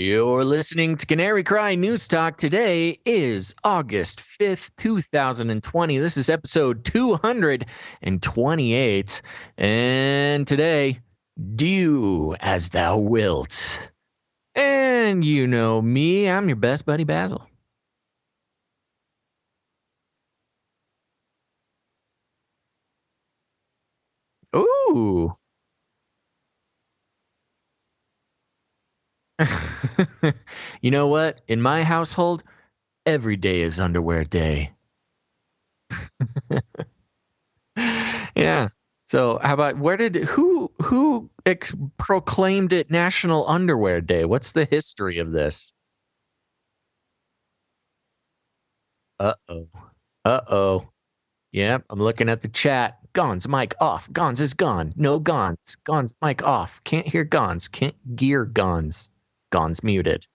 You're listening to Canary Cry News Talk. Today is August 5th, 2020. This is episode 228. And today, do as thou wilt. And you know me, I'm your best buddy, Basil. Ooh. You know what? In my household, every day is underwear day. Yeah. So how about who proclaimed it National Underwear Day? What's the history of this? Uh-oh. Uh-oh. Yep, I'm looking at the chat. Gons, mic off. Gons is gone. No Gons. Gons, mic off. Can't hear Gons. Can't gear Gons. Gons muted.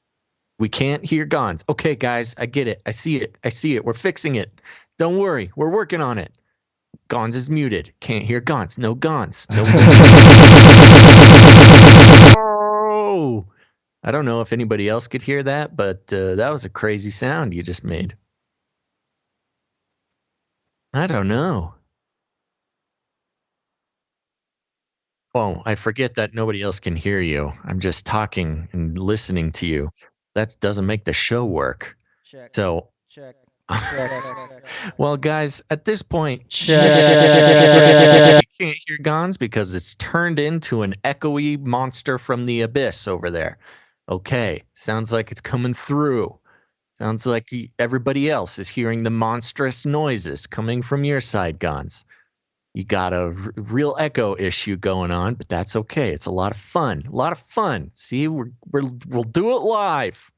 We can't hear Gons. Okay, guys, I get it. I see it. I see it. We're fixing it. Don't worry. We're working on it. Gons is muted. Can't hear Gons. No Gons. No Gons. Oh! I don't know if anybody else could hear that, but that was a crazy sound you just made. I don't know. Oh, I forget that nobody else can hear you. I'm just talking and listening to you. That doesn't make the show work. Check. So, Check. well, guys, at this point, you can't hear Gons because it's turned into an echoey monster from the abyss over there. Okay, sounds like it's coming through. Sounds like everybody else is hearing the monstrous noises coming from your side, Gons. You got a real echo issue going on, but that's okay. It's a lot of fun. A lot of fun. See, we'll do it live.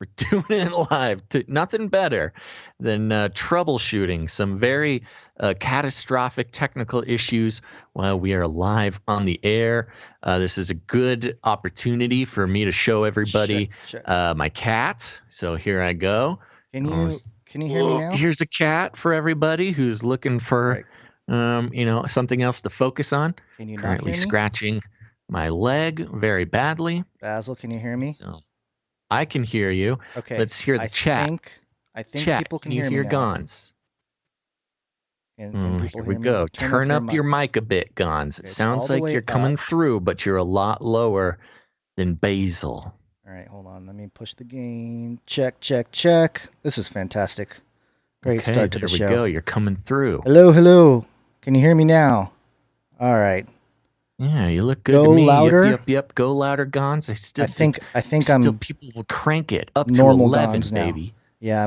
We're doing it live. Nothing better than troubleshooting some very catastrophic technical issues while we are live on the air. This is a good opportunity for me to show everybody my cat. So here I go. Can you hear me now? Here's a cat for everybody who's looking for something else to focus on. Can you Currently not hear me? scratching my leg very badly. Basil, can you hear me? So I can hear you. Okay. Let's hear the chat. I think chat. people can you hear hear me now. Gons? Can people Here we hear me? go. Turn up your mic a bit, Gons. It Okay, sounds all the like way you're coming up. through, but you're a lot lower than Basil. All right, hold on. Let me push the gain. Check, check, check. This is fantastic. Great Okay, start to the show. There we go. You're coming through. Hello, hello. Can you hear me now? All right. Yeah, you look good Go to me. louder. Yep. Go louder, Gons. I think still I'm people will crank it up to normal 11, Gons now. baby. Yeah,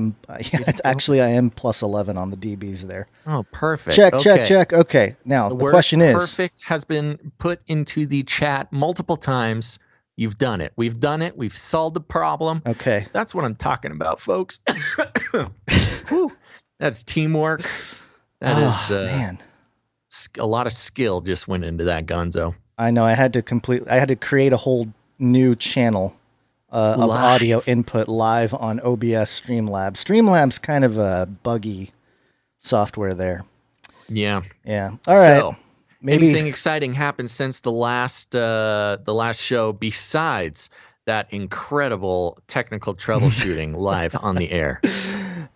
actually I am plus 11 on the DBs there. Oh, perfect. Check, okay. check. Okay, now the question is... Perfect has been put into the chat multiple times. You've done it. We've done it. We've solved the problem. Okay. That's what I'm talking about, folks. That's teamwork. That is man. A lot of skill just went into that, Gonzo. I know. I had to create a whole new channel of audio input live on OBS Streamlabs. Streamlabs kind of a buggy software there. Yeah. Yeah. All right. So, anything exciting happened since the last show besides that incredible technical troubleshooting live on the air?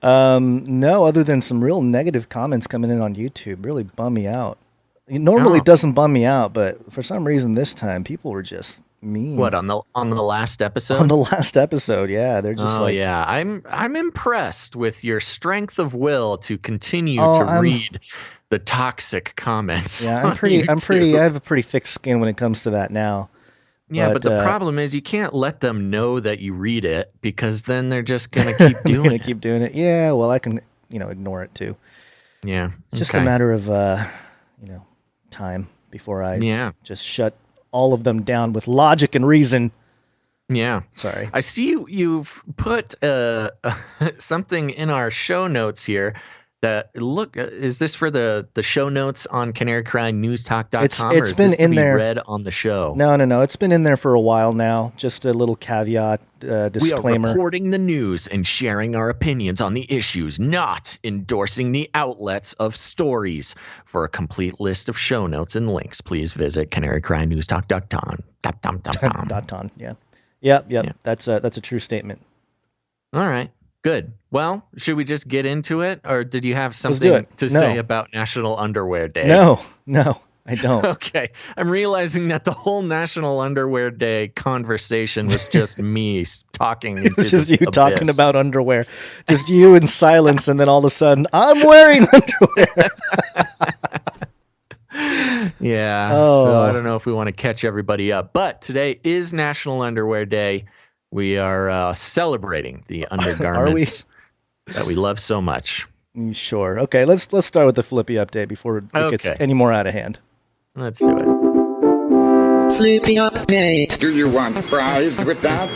No, other than some real negative comments coming in on YouTube. Really bum me out. It normally doesn't bum me out, but for some reason this time people were just mean. What, on the last episode? On the last episode, yeah. They're just yeah. I'm impressed with your strength of will to continue to read the toxic comments. Yeah, I have a pretty thick skin when it comes to that now. Yeah, but the problem is you can't let them know that you read it because then they're just going to keep doing it. Keep doing it. Yeah, well, I can, ignore it too. Yeah. It's just a matter of time before I just shut all of them down with logic and reason. Yeah. Sorry. I see you've put something in our show notes here. Is this for the show notes on canarycrynewstalk.com, or is this to be read on the show? No. It's been in there for a while now. Just a little caveat, disclaimer. We are reporting the news and sharing our opinions on the issues, not endorsing the outlets of stories. For a complete list of show notes and links, please visit canarycrynewstalk.com. Yeah. Yep. Yeah. That's a true statement. All right. Good. Well, should we just get into it, or did you have Let's do something it. to say about National Underwear Day? No, I don't. Okay. I'm realizing that the whole National Underwear Day conversation was just me talking into It's just the you talking abyss. about underwear. Just you in silence, and then all of a sudden, I'm wearing underwear. Yeah. So I Oh, don't know if we want to catch everybody up, but today is National Underwear Day. We are celebrating the are we? undergarments that we love so much. Sure. Okay, let's start with the Flippy update before it gets Okay. any more out of hand. Let's do it. Flippy update. Do you want fries with that?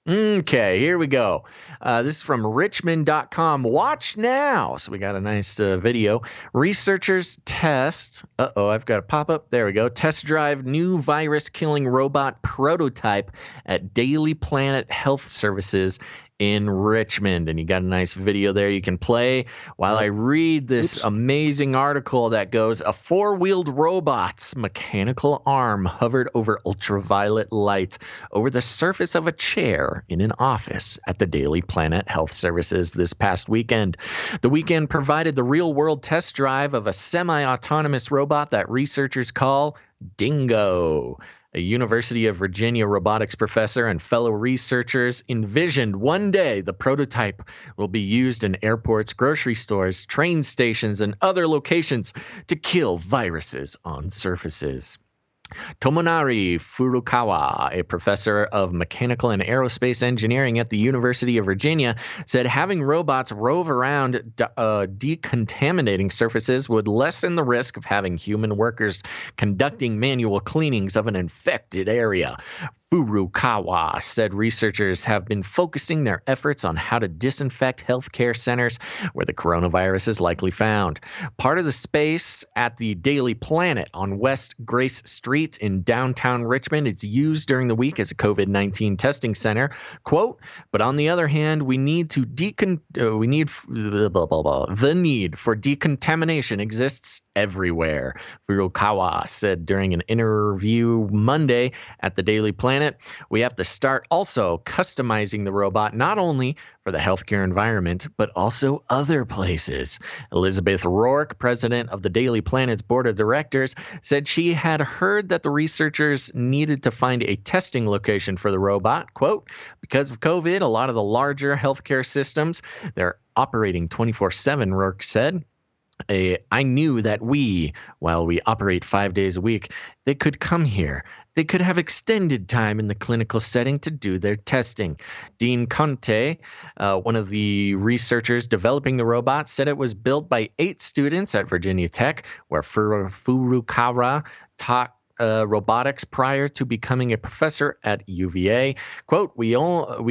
Okay, here we go. This is from Richmond.com. Watch now. So we got a nice video. Researchers test. I've got a pop up. There we go. Test drive new virus killing robot prototype at Daily Planet Health Services in Richmond. And you got a nice video there you can play while I read this amazing article that goes, a four-wheeled robot's mechanical arm hovered over ultraviolet light over the surface of a chair in an office at the Daily Planet Health Services this past weekend. The weekend provided the real-world test drive of a semi-autonomous robot that researchers call Dingo. A University of Virginia robotics professor and fellow researchers envisioned one day the prototype will be used in airports, grocery stores, train stations, and other locations to kill viruses on surfaces. Tomonari Furukawa, a professor of mechanical and aerospace engineering at the University of Virginia, said having robots rove around decontaminating surfaces would lessen the risk of having human workers conducting manual cleanings of an infected area. Furukawa said researchers have been focusing their efforts on how to disinfect healthcare centers where the coronavirus is likely found. Part of the space at the Daily Planet on West Grace Street in downtown Richmond. It's used during the week as a COVID-19 testing center. Quote, but on the other hand, the need for decontamination exists everywhere, Furukawa said during an interview Monday at the Daily Planet. We have to start also customizing the robot not only for the healthcare environment, but also other places. Elizabeth Rourke, president of the Daily Planet's board of directors, said she had heard that the researchers needed to find a testing location for the robot. Quote, because of COVID, a lot of the larger healthcare systems, they're operating 24/7, Rourke said. I knew that while we operate 5 days a week, they could come here. They could have extended time in the clinical setting to do their testing. Dean Conte, one of the researchers developing the robot, said it was built by 8 students at Virginia Tech, where Furukawa taught robotics prior to becoming a professor at UVA. Quote, we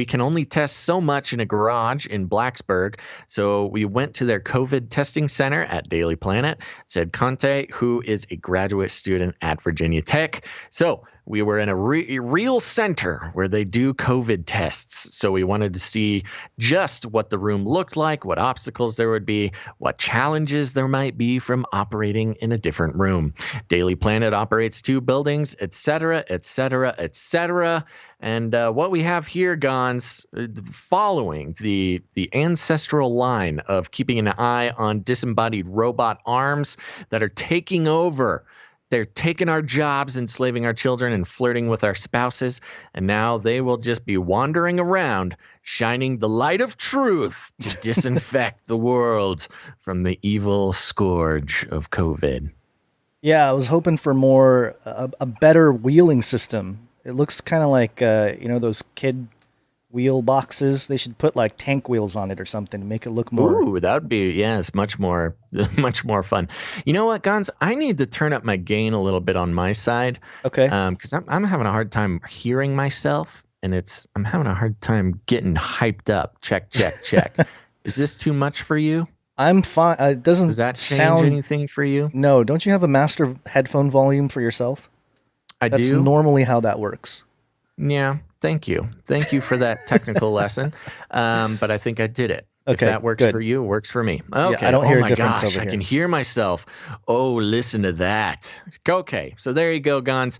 can only test so much in a garage in Blacksburg, so we went to their COVID testing center at Daily Planet, said Conte, who is a graduate student at Virginia Tech. So we were in a real center where they do COVID tests. So we wanted to see just what the room looked like, what obstacles there would be, what challenges there might be from operating in a different room. Daily Planet operates 2 buildings, etc., etc., etc. And what we have here, Gons, following the ancestral line of keeping an eye on disembodied robot arms that are taking over. They're taking our jobs, enslaving our children, and flirting with our spouses. And now they will just be wandering around, shining the light of truth to disinfect the world from the evil scourge of COVID. Yeah, I was hoping for a better wheeling system. It looks kind of like those kid wheel boxes. They should put like tank wheels on it or something to make it look more. Ooh, that would be, yes, much more fun. You know what, Gons? I need to turn up my gain a little bit on my side. Okay. Because I'm having a hard time hearing myself, and I'm having a hard time getting hyped up. Check. Is this too much for you? I'm fine. It doesn't Does that change sound anything for you? No, don't you have a master headphone volume for yourself? That's That's normally how that works. Yeah, thank you. Thank you for that technical lesson. But I think I did it. If Okay, that works good. for you, it works for me. I Okay. don't Oh hear a my difference gosh, over I here. can hear myself. Oh, listen to that. Okay, so there you go, Gons.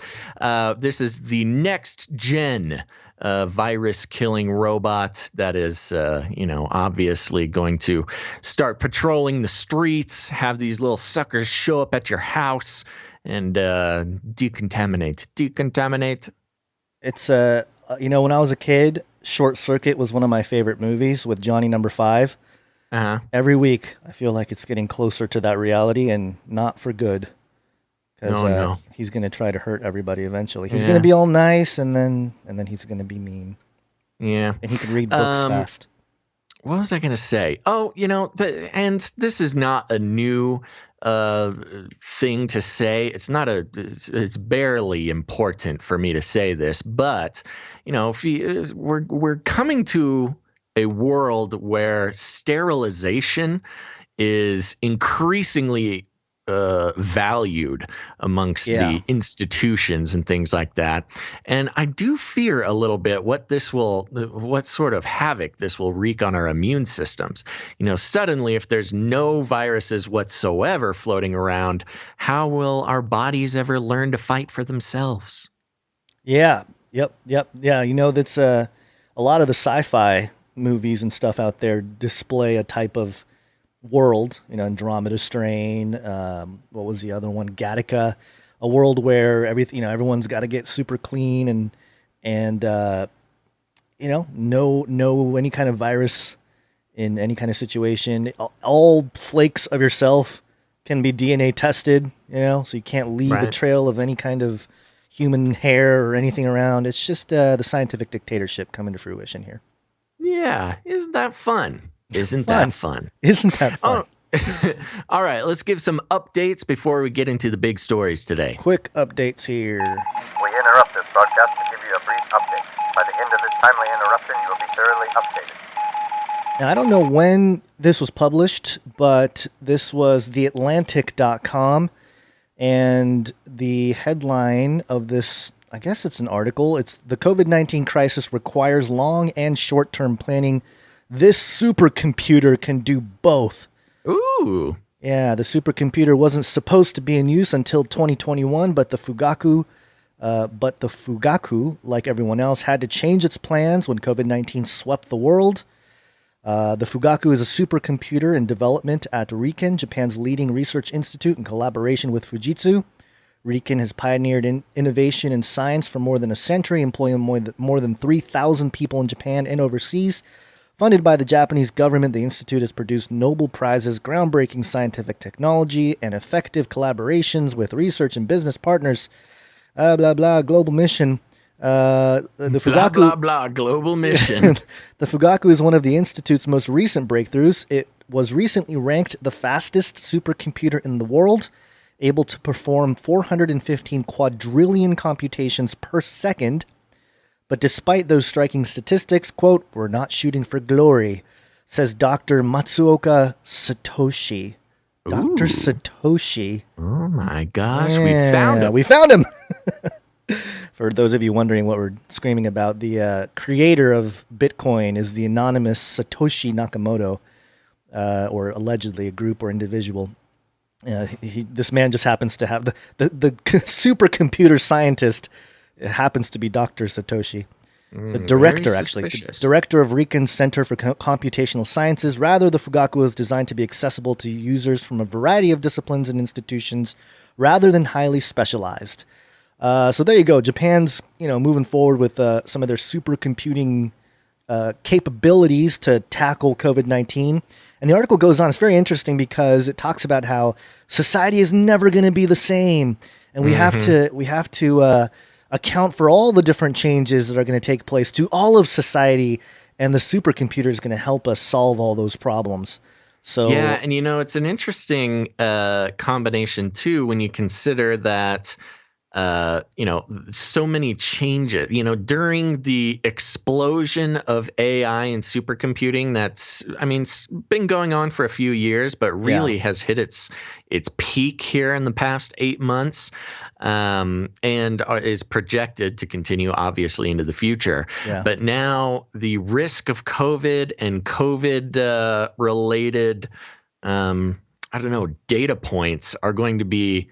This is the next gen virus killing robot that is, obviously going to start patrolling the streets, have these little suckers show up at your house and decontaminate. Decontaminate. It's when I was a kid, Short Circuit was one of my favorite movies with Johnny Number Five. Uh-huh. Every week, I feel like it's getting closer to that reality, and not for good. Because Oh, no. he's gonna try to hurt everybody eventually. He's Yeah. gonna be all nice, and then he's gonna be mean. Yeah. And he can read books fast. What was I going to say? Oh, and this is not a new thing to say. It's barely important for me to say this, but if we're coming to a world where sterilization is increasingly valued amongst the institutions and things like that. And I do fear a little bit what sort of havoc this will wreak on our immune systems. Suddenly, if there's no viruses whatsoever floating around, how will our bodies ever learn to fight for themselves? Yeah. Yep. Yeah. That's a lot of the sci-fi movies and stuff out there display a type of world, Andromeda Strain. What was the other one? Gattaca, a world where everyone's got to get super clean and no any kind of virus in any kind of situation. All flakes of yourself can be DNA tested, so you can't leave a trail of any kind of human hair or anything around. It's just the scientific dictatorship coming to fruition here. Yeah, isn't that fun? Isn't that fun? Isn't that fun? Oh. All right, let's give some updates before we get into the big stories today. Quick updates here. We interrupt this broadcast to give you a brief update. By the end of this timely interruption, you will be thoroughly updated. Now, I don't know when this was published, but this was theatlantic.com, and the headline of this, I guess it's an article, it's "The COVID-19 crisis requires long and short-term planning. This supercomputer can do both." Ooh. Yeah, the supercomputer wasn't supposed to be in use until 2021, but the Fugaku, like everyone else, had to change its plans when COVID-19 swept the world. The Fugaku is a supercomputer in development at Riken, Japan's leading research institute, in collaboration with Fujitsu. Riken has pioneered innovation in science for more than a century, employing more than 3,000 people in Japan and overseas. Funded by the Japanese government, the institute has produced Nobel Prizes, groundbreaking scientific technology, and effective collaborations with research and business partners. Global mission. The Fugaku, global mission. The Fugaku is one of the institute's most recent breakthroughs. It was recently ranked the fastest supercomputer in the world, able to perform 415 quadrillion computations per second. But despite those striking statistics, quote, "We're not shooting for glory," says Dr. Matsuoka Satoshi. Dr. Satoshi. Oh my gosh, Yeah, we found him. For those of you wondering what we're screaming about, the creator of Bitcoin is the anonymous Satoshi Nakamoto, or allegedly a group or individual. This man just happens to have the supercomputer scientist. It happens to be Dr. Satoshi. The director, actually. The director of Riken's Center for Computational Sciences. Rather, the Fugaku is designed to be accessible to users from a variety of disciplines and institutions, rather than highly specialized. So there you go. Japan's, moving forward with some of their supercomputing capabilities to tackle COVID-19. And the article goes on. It's very interesting because it talks about how society is never going to be the same, and we have to account for all the different changes that are going to take place to all of society, and the supercomputer is going to help us solve all those problems. So yeah, and it's an interesting combination too when you consider that so many changes, during the explosion of AI and supercomputing it's been going on for a few years, but really has hit its peak here in the past 8 months, and is projected to continue obviously into the future. Yeah. But now the risk of COVID and COVID related, data points are going to be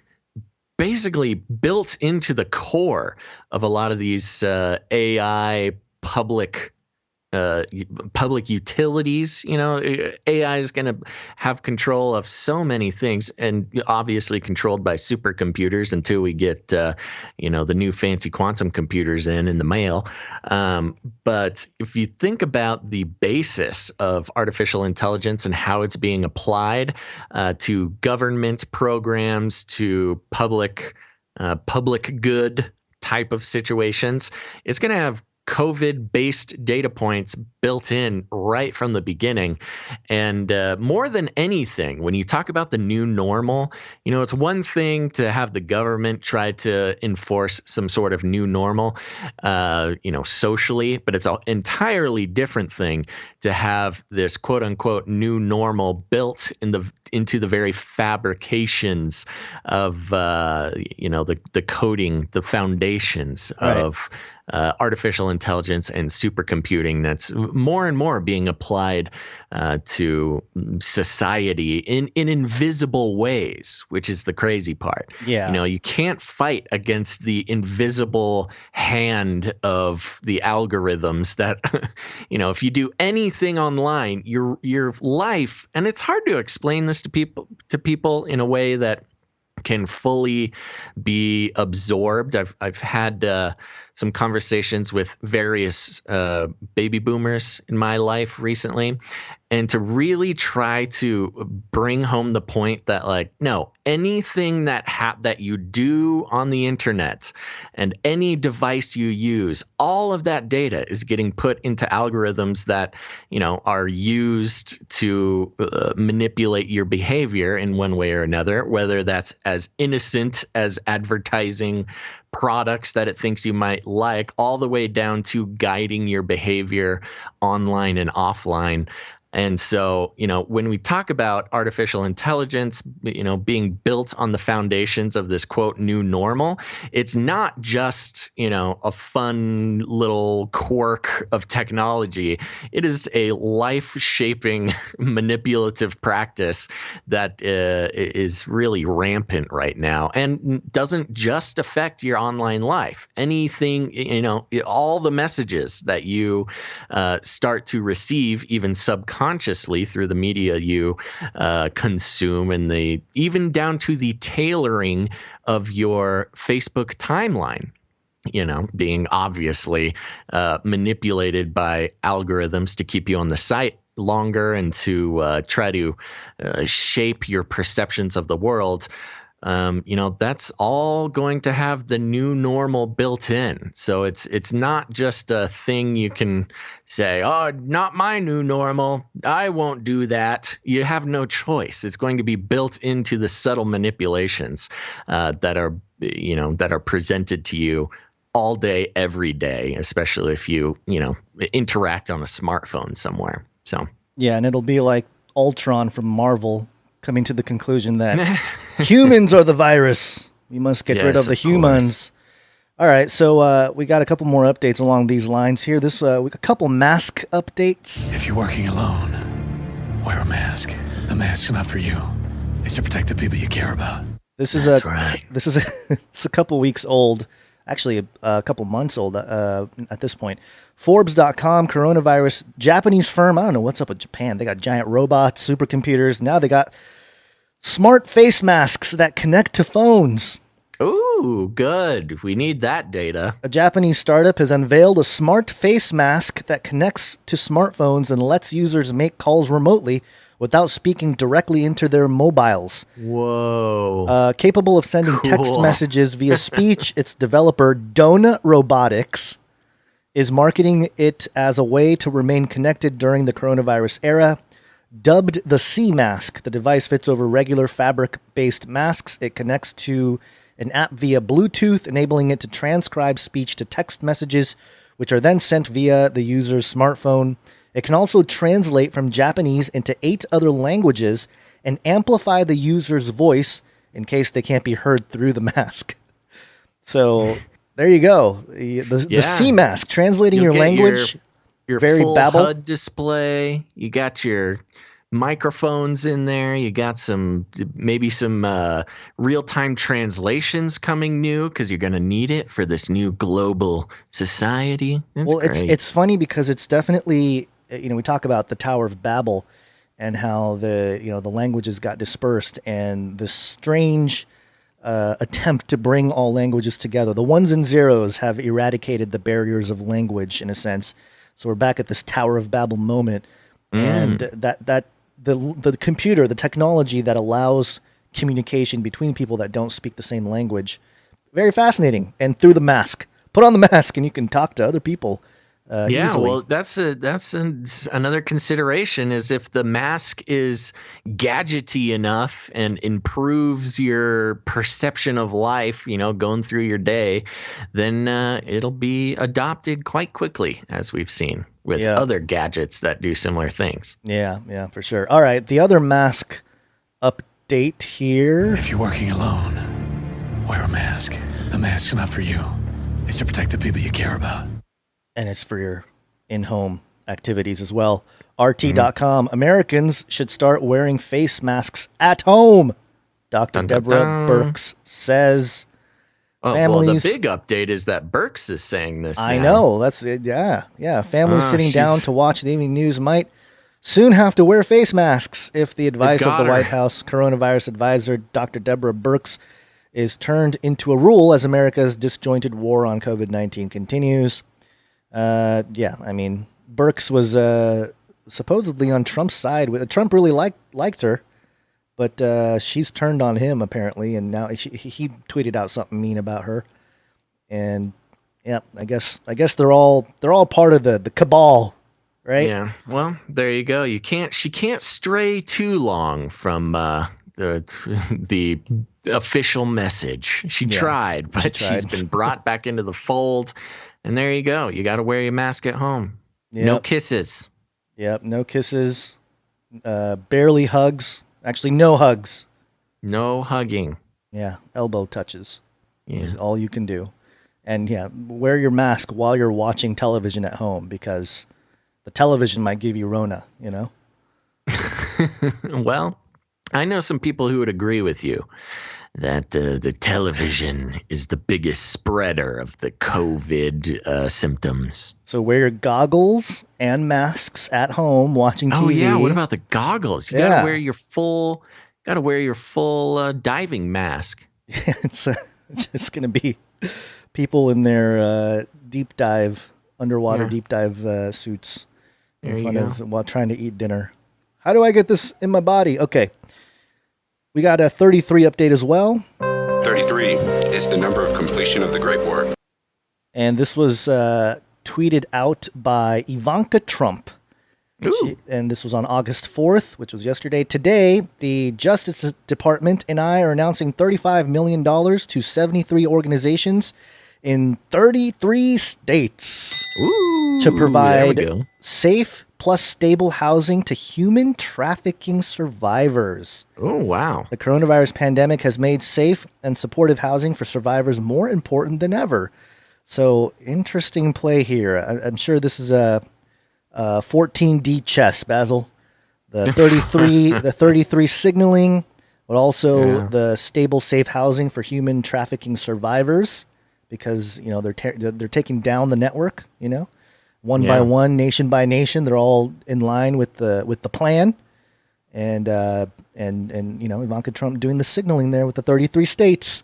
basically built into the core of a lot of these AI public utilities. AI is going to have control of so many things, and obviously controlled by supercomputers until we get the new fancy quantum computers in the mail. But if you think about the basis of artificial intelligence and how it's being applied to government programs, to public good type of situations, it's going to have COVID-based data points built in right from the beginning. And more than anything, when you talk about the new normal, it's one thing to have the government try to enforce some sort of new normal, socially, but it's an entirely different thing to have this quote unquote new normal built into the very fabrications of, the coding, the foundations of artificial intelligence and supercomputing that's more and more being applied to society in invisible ways, which is the crazy part. Yeah. You can't fight against the invisible hand of the algorithms that, if you do anything online, your life, and it's hard to explain this to people in a way that can fully be absorbed. I've had some conversations with various baby boomers in my life recently, and to really try to bring home the point that no, anything that you do on the internet and any device you use, all of that data is getting put into algorithms that are used to manipulate your behavior in one way or another, whether that's as innocent as advertising products that it thinks you might like, all the way down to guiding your behavior online and offline. And so, when we talk about artificial intelligence, being built on the foundations of this quote new normal, it's not just, a fun little quirk of technology. It is a life-shaping manipulative practice that is really rampant right now, and doesn't just affect your online life. Anything, all the messages that you start to receive, even subconsciously through the media you consume, and even down to the tailoring of your Facebook timeline, being obviously manipulated by algorithms to keep you on the site longer and to try to shape your perceptions of the world. That's all going to have the new normal built in. So it's not just a thing you can say, oh, not my new normal, I won't do that. You have no choice. It's going to be built into the subtle manipulations that are presented to you all day, every day, especially if you interact on a smartphone somewhere. So yeah, and it'll be like Ultron from Marvel coming to the conclusion that humans are the virus. We must get rid of the humans. All right, so we got a couple more updates along these lines here. A couple mask updates. If you're working alone, wear a mask. The mask's not for you. It's to protect the people you care about. This is it's a couple weeks old. Actually, a couple months old at this point. Forbes.com, coronavirus, Japanese firm. I don't know what's up with Japan. They got giant robots, supercomputers. Now they got smart face masks that connect to phones. Ooh, good. We need that data. A Japanese startup has unveiled a smart face mask that connects to smartphones and lets users make calls remotely without speaking directly into their mobiles. Whoa. Capable of sending text messages via speech, its developer, Dona Robotics, is marketing it as a way to remain connected during the coronavirus era. Dubbed the C mask, the device fits over regular fabric-based masks. It connects to an app via Bluetooth, enabling it to transcribe speech to text messages, which are then sent via the user's smartphone. It can also translate from Japanese into 8 other languages and amplify the user's voice in case they can't be heard through the mask. So there you go. The C mask, translating your language. Your very full babble. HUD display. You got your microphones in there. You got maybe some real-time translations coming new because you're going to need it for this new global society. It's funny because it's definitely, we talk about the Tower of Babel and how the languages got dispersed, and this strange attempt to bring all languages together. The ones and zeros have eradicated the barriers of language in a sense. So we're back at this Tower of Babel moment, and the computer, the technology that allows communication between people that don't speak the same language, very fascinating. And through the mask, put on the mask, and you can talk to other people. Easily. Well, that's another consideration is if the mask is gadgety enough and improves your perception of life, going through your day, then it'll be adopted quite quickly, as we've seen with other gadgets that do similar things. Yeah, for sure. All right, the other mask update here. If you're working alone, wear a mask. The mask's not for you. It's to protect the people you care about. And it's for your in-home activities as well. RT.com. Americans should start wearing face masks at home. Dr. Deborah Birx says. Well, the big update is that Birx is saying this. I know. That's it. Yeah. Families sitting down to watch the evening news might soon have to wear face masks if the advice of the White House coronavirus advisor, Dr. Deborah Birx, is turned into a rule as America's disjointed war on COVID-19 continues. Birx was supposedly on Trump's side. Trump really liked her, but she's turned on him apparently, and now he tweeted out something mean about her. And I guess they're all part of the cabal, right? Yeah. Well, there you go. She can't stray too long from the official message. She tried, but she's been brought back into the fold. And there you go. You got to wear your mask at home. Yep. No kisses. Yep, no kisses. Barely hugs. Actually, no hugs. No hugging. Yeah, elbow touches is all you can do. And wear your mask while you're watching television at home because the television might give you Rona, Well, I know some people who would agree with you that the television is the biggest spreader of the COVID symptoms. So wear your goggles and masks at home watching TV. Oh yeah, what about the goggles? You gotta wear your full diving mask. It's gonna be people in their underwater deep dive suits while trying to eat dinner. How do I get this in my body? Okay. We got a 33 update as well. 33 is the number of completion of the Great War. And this was tweeted out by Ivanka Trump. And this was on August 4th, which was yesterday. Today, the Justice Department and I are announcing $35 million to 73 organizations in 33 states to provide safe plus stable housing to human trafficking survivors. Oh, wow. The coronavirus pandemic has made safe and supportive housing for survivors more important than ever. So, interesting play here. I'm sure this is a 14D chess, Basil. The 33 signaling, but also the stable, safe housing for human trafficking survivors, because they're taking down the network. One by one, nation by nation, they're all in line with the plan, and Ivanka Trump doing the signaling there with the 33 states.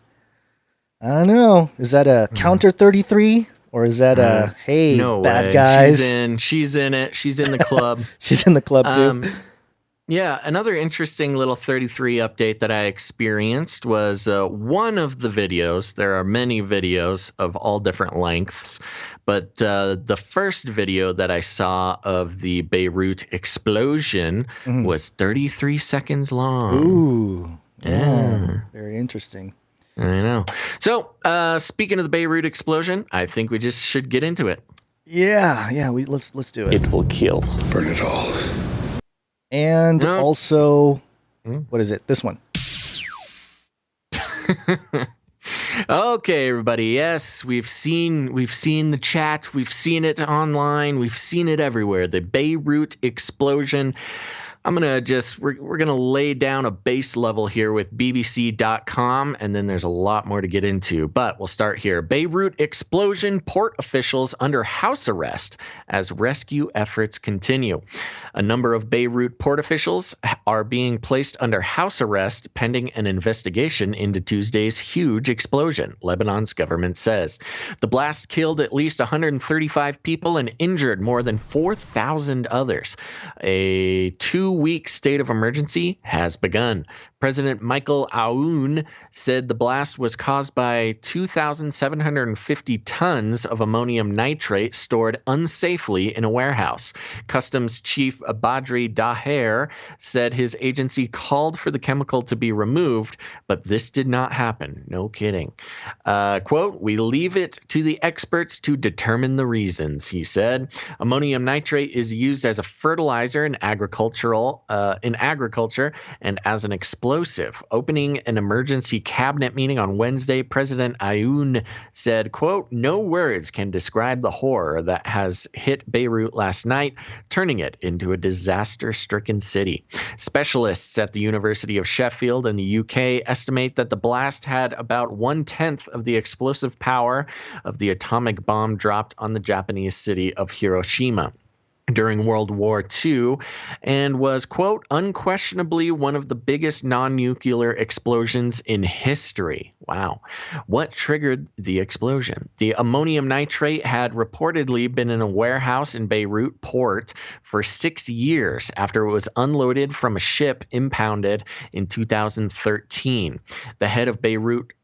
I don't know. Is that a counter 33? Or is that no bad way. guys? She's in it. She's in the club. She's in the club too. Yeah, another interesting little 33 update that I experienced was one of the videos. There are many videos of all different lengths, but the first video that I saw of the Beirut explosion was 33 seconds long. Ooh, yeah, very interesting. I know. So, speaking of the Beirut explosion, I think we just should get into it. Yeah. Let's do it. It will kill. Burn it all. And No. also, what is it? This one. Okay, everybody. Yes, we've seen the chat. We've seen it online. We've seen it everywhere. The Beirut explosion. I'm gonna we're gonna lay down a base level here with BBC.com, and then there's a lot more to get into. But we'll start here. Beirut explosion, port officials under house arrest as rescue efforts continue. A number of Beirut port officials are being placed under house arrest pending an investigation into Tuesday's huge explosion, Lebanon's government says. The blast killed at least 135 people and injured more than 4,000 others. A 2-week state of emergency has begun. President Michael Aoun said the blast was caused by 2,750 tons of ammonium nitrate stored unsafely in a warehouse. Customs Chief Badri Daher said his agency called for the chemical to be removed, but this did not happen. No kidding. Quote, "We leave it to the experts to determine the reasons," he said. Ammonium nitrate is used as a fertilizer in agriculture and as an explosive. Opening an emergency cabinet meeting on Wednesday, President Aoun said, quote, "No words can describe the horror that has hit Beirut last night, turning it into a disaster-stricken city." Specialists at the University of Sheffield in the UK estimate that the blast had about 1/10 of the explosive power of the atomic bomb dropped on the Japanese city of Hiroshima during World War II, and was, quote, "unquestionably one of the biggest non-nuclear explosions in history." Wow. What triggered the explosion? The ammonium nitrate had reportedly been in a warehouse in Beirut port for 6 years after it was unloaded from a ship impounded in 2013. The head of Beirut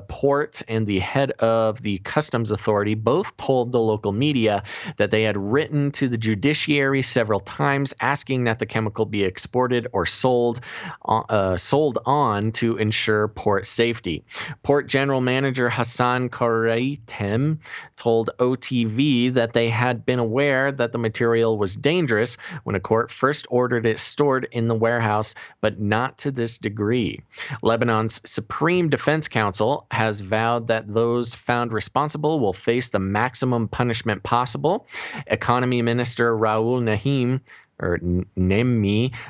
port and the head of the customs authority both told the local media that they had written to the judiciary several times asking that the chemical be exported or sold on to ensure port safety. Port General Manager Hassan Koraitem told OTV that they had been aware that the material was dangerous when a court first ordered it stored in the warehouse, but not to this degree. Lebanon's Supreme Defense Council has vowed that those found responsible will face the maximum punishment possible. Economy Minister Raoul Nemi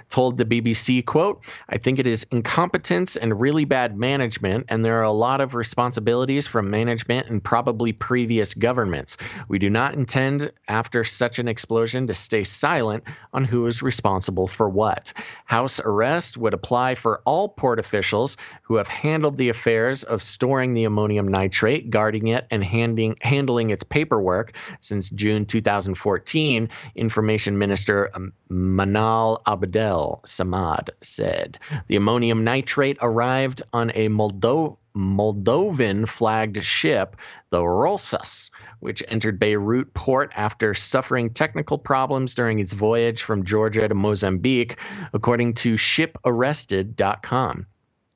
told the BBC, quote, "I think it is incompetence and really bad management, and there are a lot of responsibilities from management and probably previous governments. We do not intend, after such an explosion, to stay silent on who is responsible for what. House arrest would apply for all port officials who have handled the affairs of storing the ammonium nitrate, guarding it, and handling its paperwork since June 2014, Information Minister Manal Abdel Samad said. The ammonium nitrate arrived on a Moldovan-flagged ship, the Rosas, which entered Beirut port after suffering technical problems during its voyage from Georgia to Mozambique, according to ShipArrested.com.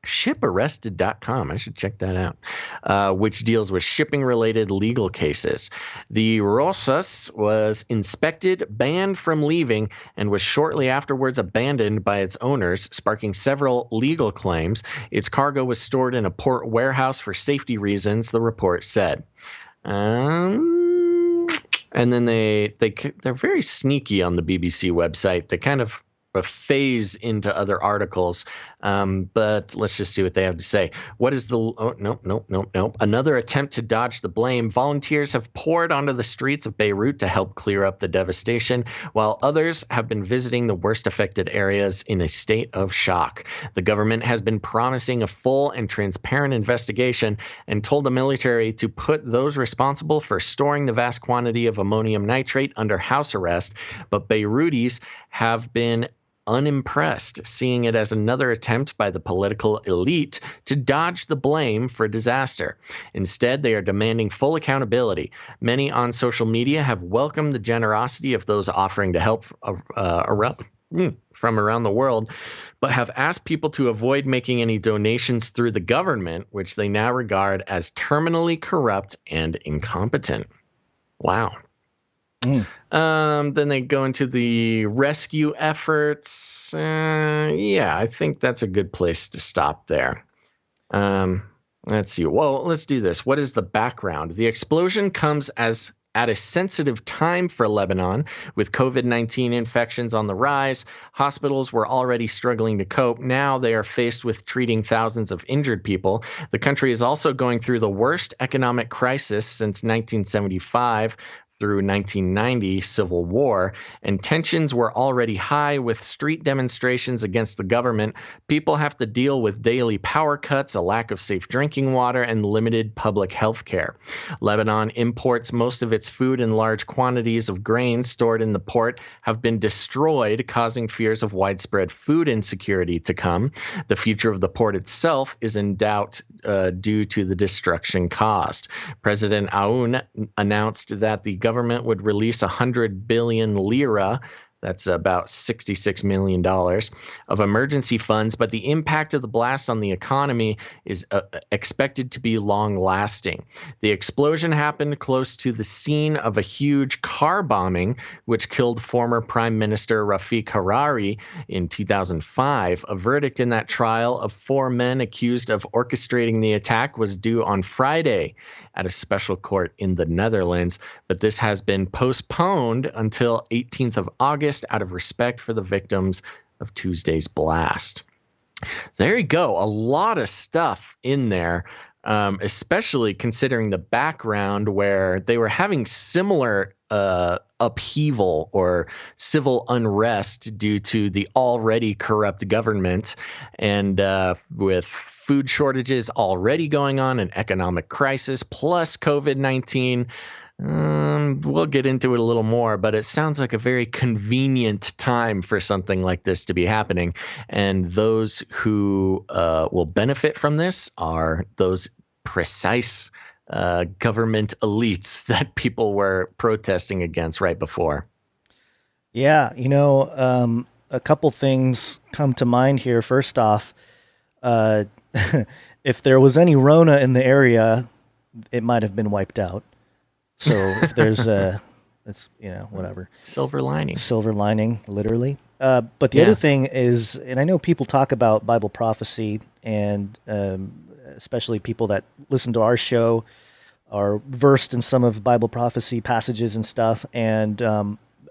ShipArrested.com. I should check that out, which deals with shipping-related legal cases. The Rosas was inspected, banned from leaving, and was shortly afterwards abandoned by its owners, sparking several legal claims. Its cargo was stored in a port warehouse for safety reasons, the report said. And then they're very sneaky on the BBC website. They kind of phase into other articles, but let's just see what they have to say. What is the nope. Another attempt to dodge the blame. Volunteers have poured onto the streets of Beirut to help clear up the devastation, while others have been visiting the worst affected areas in a state of shock. The government has been promising a full and transparent investigation and told the military to put those responsible for storing the vast quantity of ammonium nitrate under house arrest, but Beirutis have been unimpressed, seeing it as another attempt by the political elite to dodge the blame for disaster. Instead, they are demanding full accountability. Many on social media have welcomed the generosity of those offering to help from around the world, but have asked people to avoid making any donations through the government, which they now regard as terminally corrupt and incompetent. Wow. Then they go into the rescue efforts. Yeah, I think that's a good place to stop there. Let's see. Well, let's do this. What is the background? The explosion comes at a sensitive time for Lebanon, with COVID-19 infections on the rise. Hospitals were already struggling to cope. Now they are faced with treating thousands of injured people. The country is also going through the worst economic crisis since 1975. Through 1990 civil war, and tensions were already high with street demonstrations against the government. People have to deal with daily power cuts, a lack of safe drinking water, and limited public health care. Lebanon imports most of its food, and large quantities of grain stored in the port have been destroyed, causing fears of widespread food insecurity to come. The future of the port itself is in doubt due to the destruction caused. President Aoun announced that the government would release 100 billion lira, that's about $66 million, of emergency funds, but the impact of the blast on the economy is expected to be long-lasting. The explosion happened close to the scene of a huge car bombing, which killed former Prime Minister Rafik Hariri in 2005. A verdict in that trial of 4 men accused of orchestrating the attack was due on Friday at a special court in the Netherlands, but this has been postponed until 18th of August out of respect for the victims of Tuesday's blast. So there you go. A lot of stuff in there, especially considering the background where they were having similar upheaval or civil unrest due to the already corrupt government, and with food shortages already going on, an economic crisis, plus COVID-19. We'll get into it a little more, but it sounds like a very convenient time for something like this to be happening. And those who will benefit from this are those precise government elites that people were protesting against right before. Yeah, a couple things come to mind here. First off, if there was any Rona in the area, it might have been wiped out. So if there's it's whatever. Silver lining, literally. But the other thing is, and I know people talk about Bible prophecy, and especially people that listen to our show are versed in some of Bible prophecy passages and stuff. And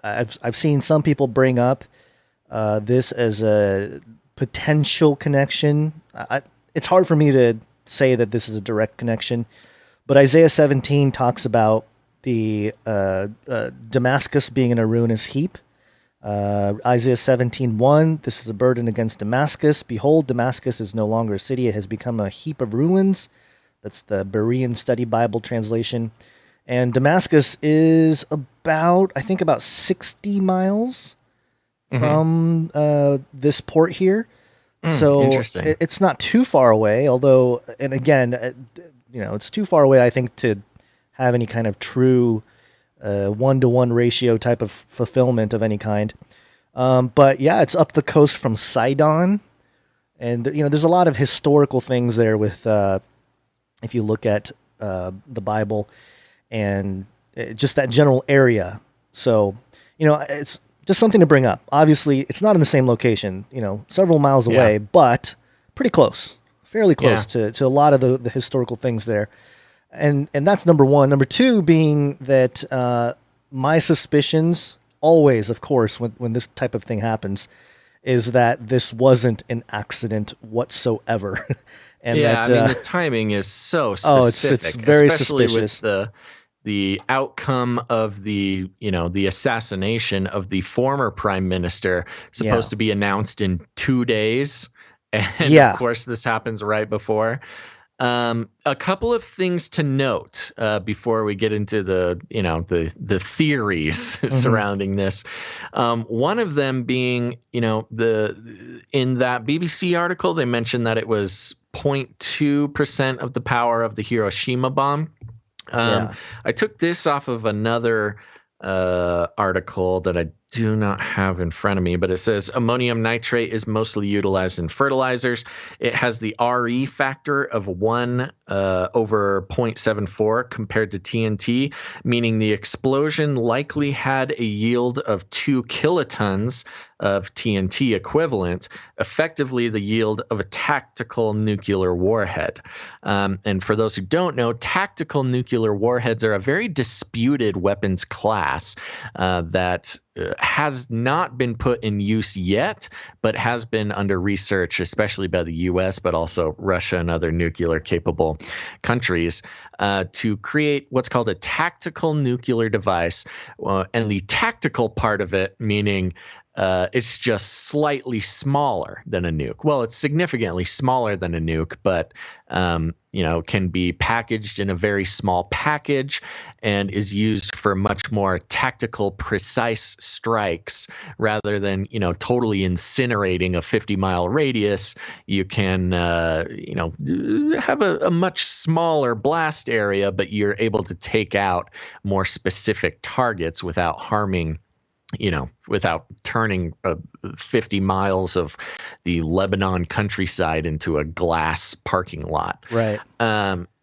I've seen some people bring up this as a potential connection. It's hard for me to say that this is a direct connection, but Isaiah 17 talks about the Damascus being in a ruinous heap. Isaiah 17:1, this is a burden against Damascus. Behold, Damascus is no longer a city. It has become a heap of ruins. That's the Berean Study Bible translation. And Damascus is about 60 miles from this port here. So interesting. It's not too far away, although, and again, it's too far away, I think, to have any kind of true 1-to-1 ratio type of fulfillment of any kind. But yeah, it's up the coast from Sidon. And, there's a lot of historical things there with, if you look at the Bible and just that general area. So, it's just something to bring up. Obviously, it's not in the same location, several miles away, but pretty close, fairly close to a lot of the historical things there. And that's number one. Number two being that my suspicions always, of course, when this type of thing happens, is that this wasn't an accident whatsoever. And the timing is so specific. It's very especially suspicious. With the outcome of the assassination of the former prime minister, supposed to be announced in 2 days, and of course this happens right before. A couple of things to note before we get into the theories surrounding this. One of them being, in that BBC article, they mentioned that it was 0.2% of the power of the Hiroshima bomb. I took this off of another article that I do not have in front of me, but it says ammonium nitrate is mostly utilized in fertilizers. It has the RE factor of 1 over 0.74 compared to TNT, meaning the explosion likely had a yield of 2 kilotons of TNT equivalent, effectively the yield of a tactical nuclear warhead. And for those who don't know, tactical nuclear warheads are a very disputed weapons class that has not been put in use yet, but has been under research, especially by the U.S., but also Russia and other nuclear-capable countries, to create what's called a tactical nuclear device. And the tactical part of it, meaning it's just slightly smaller than a nuke. Well, it's significantly smaller than a nuke, but can be packaged in a very small package and is used for much more tactical, precise strikes rather than totally incinerating a 50-mile radius. You can have a much smaller blast area, but you're able to take out more specific targets without harming. Without turning 50 miles of the Lebanon countryside into a glass parking lot. Right.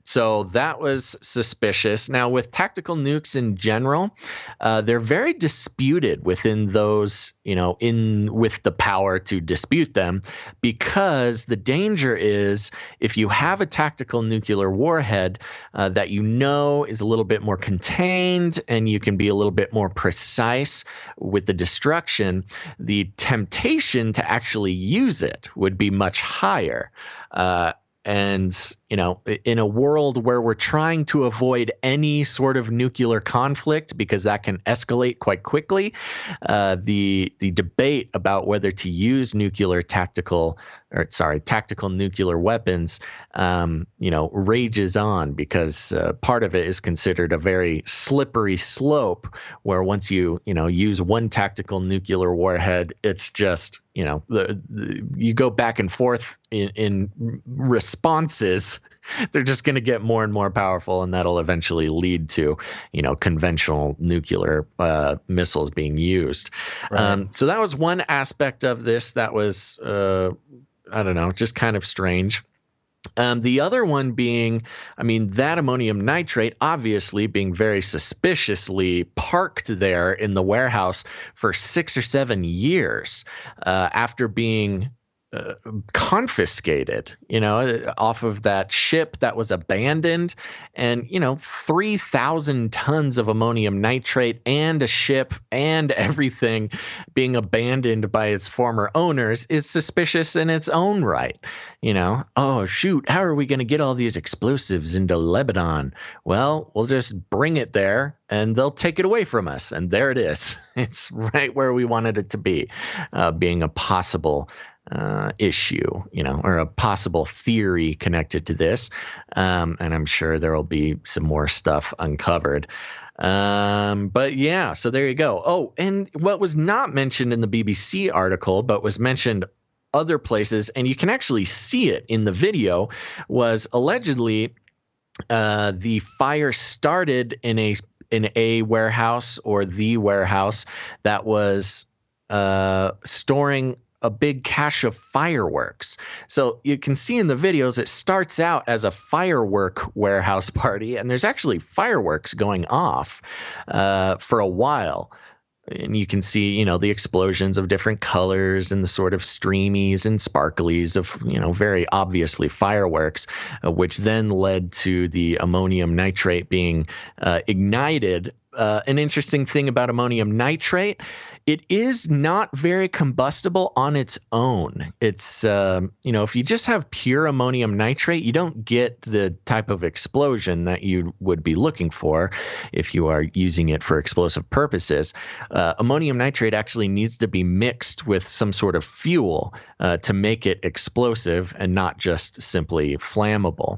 So that was suspicious. Now, with tactical nukes in general, they're very disputed within those, with the power to dispute them, because the danger is if you have a tactical nuclear warhead that is a little bit more contained and you can be a little bit more precise with the destruction, the temptation to actually use it would be much higher. And, in a world where we're trying to avoid any sort of nuclear conflict, because that can escalate quite quickly, the debate about whether to use tactical nuclear weapons, rages on, because part of it is considered a very slippery slope where once you use one tactical nuclear warhead, it's just, you go back and forth in responses. They're just going to get more and more powerful, and that'll eventually lead to, conventional nuclear missiles being used. Right. So that was one aspect of this that was, just kind of strange. The other one being, that ammonium nitrate obviously being very suspiciously parked there in the warehouse for 6 or 7 years after being confiscated, off of that ship that was abandoned, and 3,000 tons of ammonium nitrate and a ship and everything being abandoned by its former owners is suspicious in its own right. Oh shoot, how are we going to get all these explosives into Lebanon? Well, we'll just bring it there and they'll take it away from us, and there it is. It's right where we wanted it to be, being a possible issue, or a possible theory connected to this. And I'm sure there will be some more stuff uncovered. But yeah, so there you go. Oh, and what was not mentioned in the BBC article, but was mentioned other places, and you can actually see it in the video, was allegedly the fire started in a warehouse, or the warehouse that was storing a big cache of fireworks. So you can see in the videos, it starts out as a firework warehouse party, and there's actually fireworks going off for a while. And you can see, the explosions of different colors and the sort of streamies and sparklies of, very obviously fireworks, which then led to the ammonium nitrate being ignited. An interesting thing about ammonium nitrate, it is not very combustible on its own. It's, if you just have pure ammonium nitrate, you don't get the type of explosion that you would be looking for if you are using it for explosive purposes. Ammonium nitrate actually needs to be mixed with some sort of fuel to make it explosive and not just simply flammable.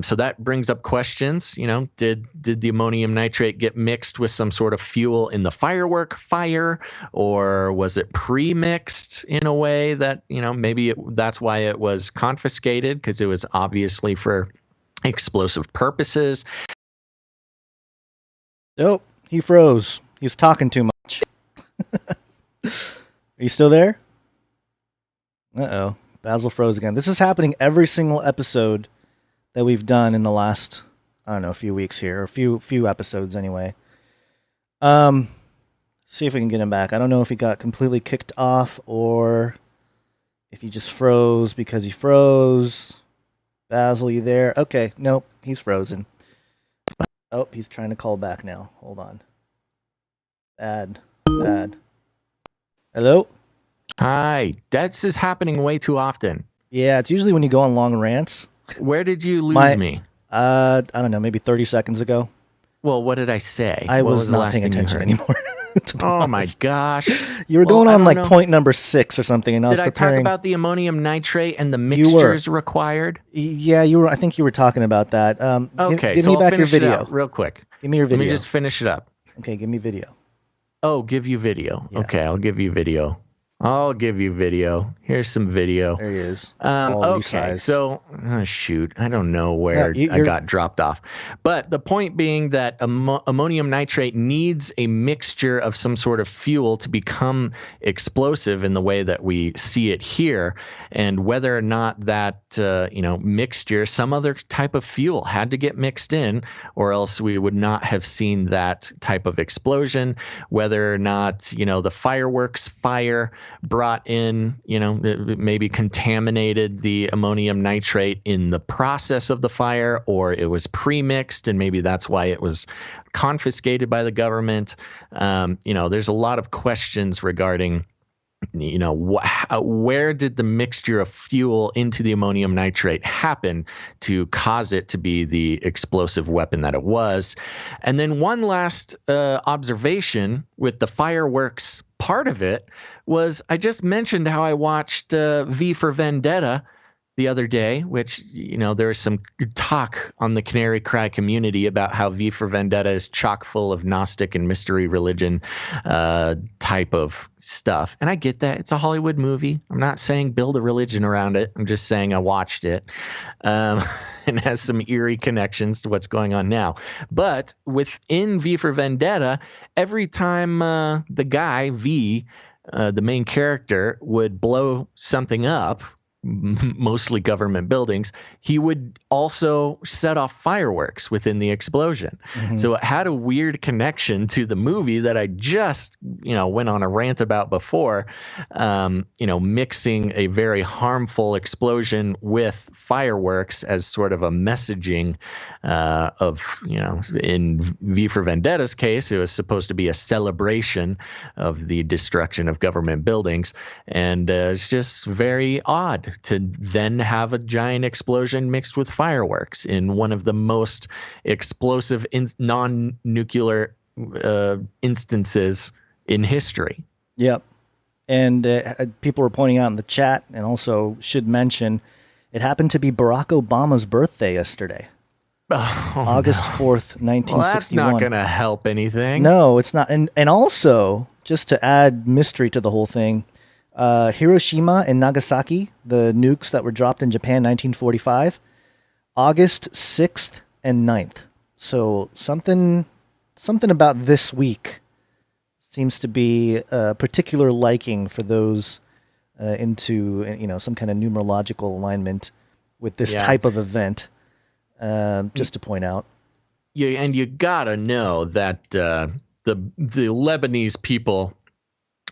So that brings up questions. Did the ammonium nitrate get mixed with some sort of fuel in the firework fire, or was it pre-mixed in a way that, maybe that's why it was confiscated, because it was obviously for explosive purposes? Nope, he froze. He was talking too much. Are you still there? Uh-oh. Basil froze again. This is happening every single episode that we've done in the last, I don't know, a few weeks here, or a few episodes anyway. See if we can get him back. I don't know if he got completely kicked off or if he just froze because he froze. Basil, you there? Okay, nope, he's frozen. Oh, he's trying to call back now. Hold on. Bad. Hello? Hi. This is happening way too often. Yeah, it's usually when you go on long rants. Where did you lose me? I don't know, maybe 30 seconds ago. Well, what did I say? I What was the not last paying thing you attention heard? anymore. Oh my gosh. You were Well, going I on don't like know. point number 6 or something, and I was Did I preparing. talk about the ammonium nitrate and the You were. mixtures required? Yeah, you were. I think you were talking about that. Okay, give so me I'll back your finish it video. out real quick. Give me your video. Let me just finish it up. Okay, give me video. Oh, give you video. Yeah. Okay, I'll give you video. Here's some video. There he is. All Okay, resized. so shoot, I don't know where I got dropped off. But the point being that ammonium nitrate needs a mixture of some sort of fuel to become explosive in the way that we see it here, and whether or not that mixture, some other type of fuel had to get mixed in, or else we would not have seen that type of explosion. Whether or not the fireworks fire brought in, maybe contaminated the ammonium nitrate in the process of the fire, or it was pre-mixed and maybe that's why it was confiscated by the government. There's a lot of questions regarding where did the mixture of fuel into the ammonium nitrate happen to cause it to be the explosive weapon that it was. And then one last observation with the fireworks part of it was I just mentioned how I watched V for Vendetta the other day, which, there was some talk on the Canary Cry community about how V for Vendetta is chock full of Gnostic and mystery religion type of stuff. And I get that. It's a Hollywood movie. I'm not saying build a religion around it. I'm just saying I watched it and has some eerie connections to what's going on now. But within V for Vendetta, every time the guy, V, the main character, would blow something up, mostly government buildings, he would also set off fireworks within the explosion. Mm-hmm. So it had a weird connection to the movie that I just, went on a rant about before, mixing a very harmful explosion with fireworks as sort of a messaging in V for Vendetta's case, it was supposed to be a celebration of the destruction of government buildings. And it's just very odd to then have a giant explosion mixed with fireworks in one of the most explosive non-nuclear instances in history. Yep. And people were pointing out in the chat, and also should mention, it happened to be Barack Obama's birthday yesterday. August 4th, 1961. Well, that's not going to help anything. No, it's not. And also, just to add mystery to the whole thing, Hiroshima and Nagasaki, the nukes that were dropped in Japan 1945, August 6th and 9th. So something about this week seems to be a particular liking for those into some kind of numerological alignment with this type of event. Just to point out. Yeah, and you gotta know that the Lebanese people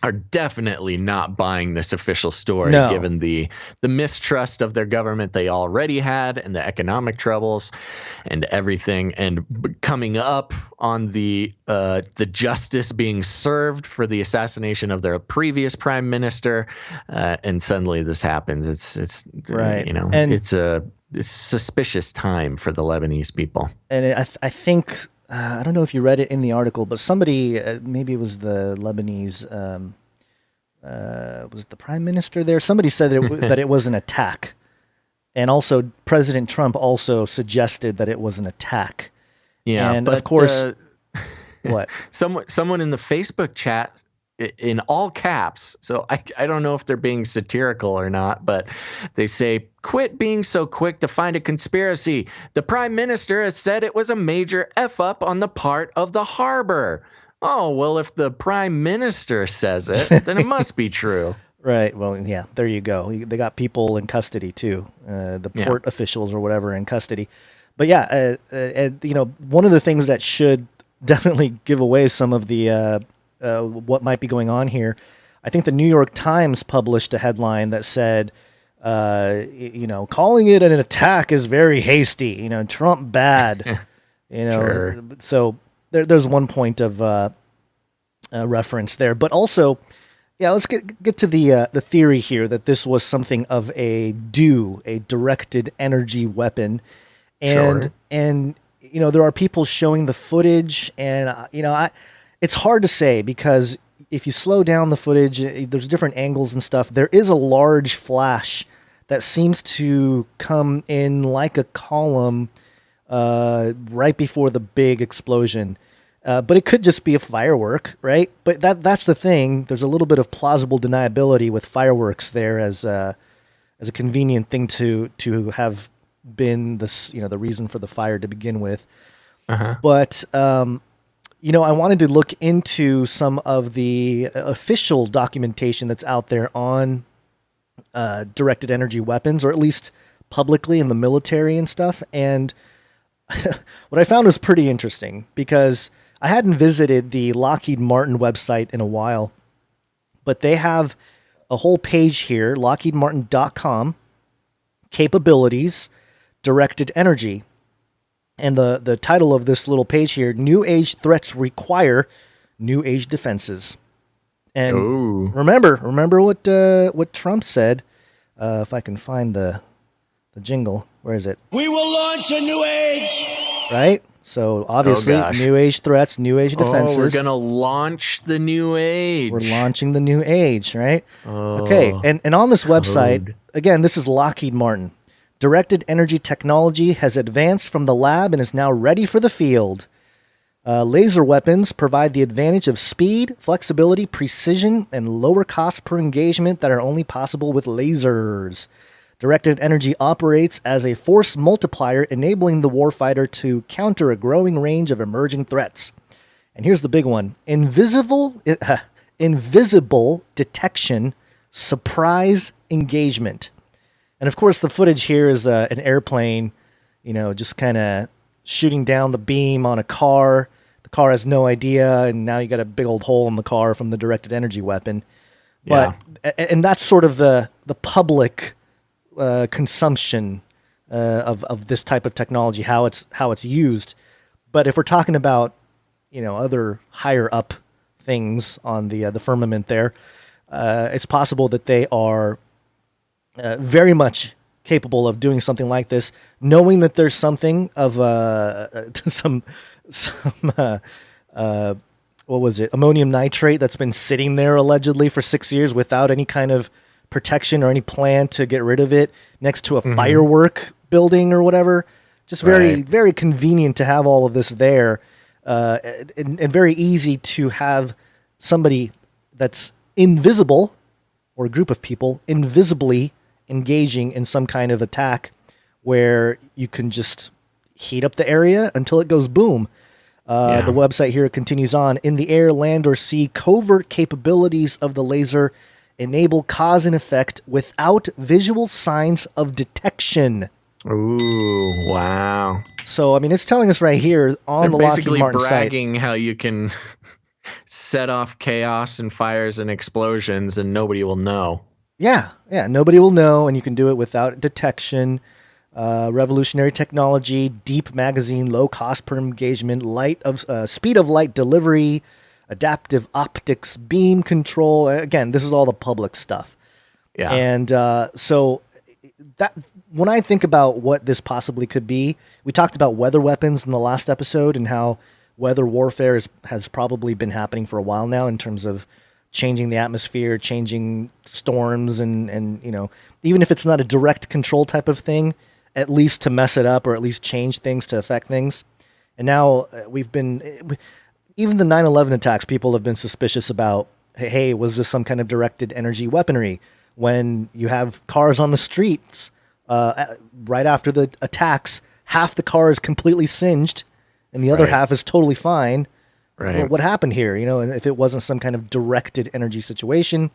are definitely not buying this official story, given the mistrust of their government they already had, and the economic troubles, and everything, and coming up on the justice being served for the assassination of their previous prime minister, and suddenly this happens. It's right, and it's a suspicious time for the Lebanese people. And I think. I don't know if you read it in the article, but somebody, maybe it was the Lebanese, was the prime minister there? Somebody said that it was an attack. And also, President Trump also suggested that it was an attack. Yeah, and but of course, what? Someone in the Facebook chat, in all caps, so I don't know if they're being satirical or not, but they say, "Quit being so quick to find a conspiracy. The prime minister has said it was a major F-up on the part of the harbor." Oh, well, if the prime minister says it, then it must be true. Right. Well, yeah, there you go. They got people in custody too, the port officials or whatever in custody. But yeah, one of the things that should definitely give away some of the what might be going on here. I think the New York Times published a headline that said, calling it an attack is very hasty. Trump bad. Sure. So there's one point of reference there, but also. Yeah, let's get to the theory here that this was something of a directed energy weapon, and there are people showing the footage, and it's hard to say because if you slow down the footage, there's different angles and stuff. There is a large flash that seems to come in like a column right before the big explosion. But it could just be a firework, right? But that's the thing. There's a little bit of plausible deniability with fireworks there as a convenient thing to have been the reason for the fire to begin with. Uh-huh. But I wanted to look into some of the official documentation that's out there on directed energy weapons, or at least publicly in the military and stuff. And what I found was pretty interesting because I hadn't visited the Lockheed Martin website in a while, but they have a whole page here, lockheedmartin.com, capabilities, directed energy. And the title of this little page here, New Age Threats Require New Age Defenses. And remember what Trump said, if I can find the jingle. Where is it? We will launch a new age! Right? So obviously, New Age threats, New Age defenses. Oh, we're gonna launch the New Age. We're launching the New Age, right? Okay, and on this website, again, this is Lockheed Martin. Directed energy technology has advanced from the lab and is now ready for the field. Laser weapons provide the advantage of speed, flexibility, precision, and lower cost per engagement that are only possible with lasers. Directed energy operates as a force multiplier, enabling the warfighter to counter a growing range of emerging threats. And here's the big one. Invisible detection, surprise engagement. And of course, the footage here is an airplane, just kind of shooting down the beam on a car. The car has no idea, and now you got a big old hole in the car from the directed energy weapon. But and that's sort of the public consumption of this type of technology, how it's used. But if we're talking about other higher up things on the firmament there, it's possible that they are very much capable of doing something like this, knowing that there's something of what was it, ammonium nitrate that's been sitting there allegedly for 6 years without any kind of protection or any plan to get rid of it next to a firework building or whatever. Just very, very convenient to have all of this there, and very easy to have somebody that's invisible, or a group of people invisibly engaging in some kind of attack where you can just heat up the area until it goes boom. The website here continues on. In the air, land, or sea, covert capabilities of the laser enable cause and effect without visual signs of detection. Ooh, wow. So, I mean, it's telling us right here on the Lockheed Martin site. Basically bragging how you can set off chaos and fires and explosions and nobody will know. Yeah, nobody will know, and you can do it without detection. Revolutionary technology, deep magazine, low cost per engagement, speed of light delivery, adaptive optics, beam control. Again, this is all the public stuff. Yeah. And so that when I think about what this possibly could be, we talked about weather weapons in the last episode and how weather warfare has probably been happening for a while now in terms of changing the atmosphere, changing storms, and even if it's not a direct control type of thing, at least to mess it up or at least change things to affect things. And now even the 9/11 attacks, people have been suspicious about, hey, was this some kind of directed energy weaponry? When you have cars on the streets right after the attacks, half the car is completely singed and the other half is totally fine. Right. what happened here? And if it wasn't some kind of directed energy situation.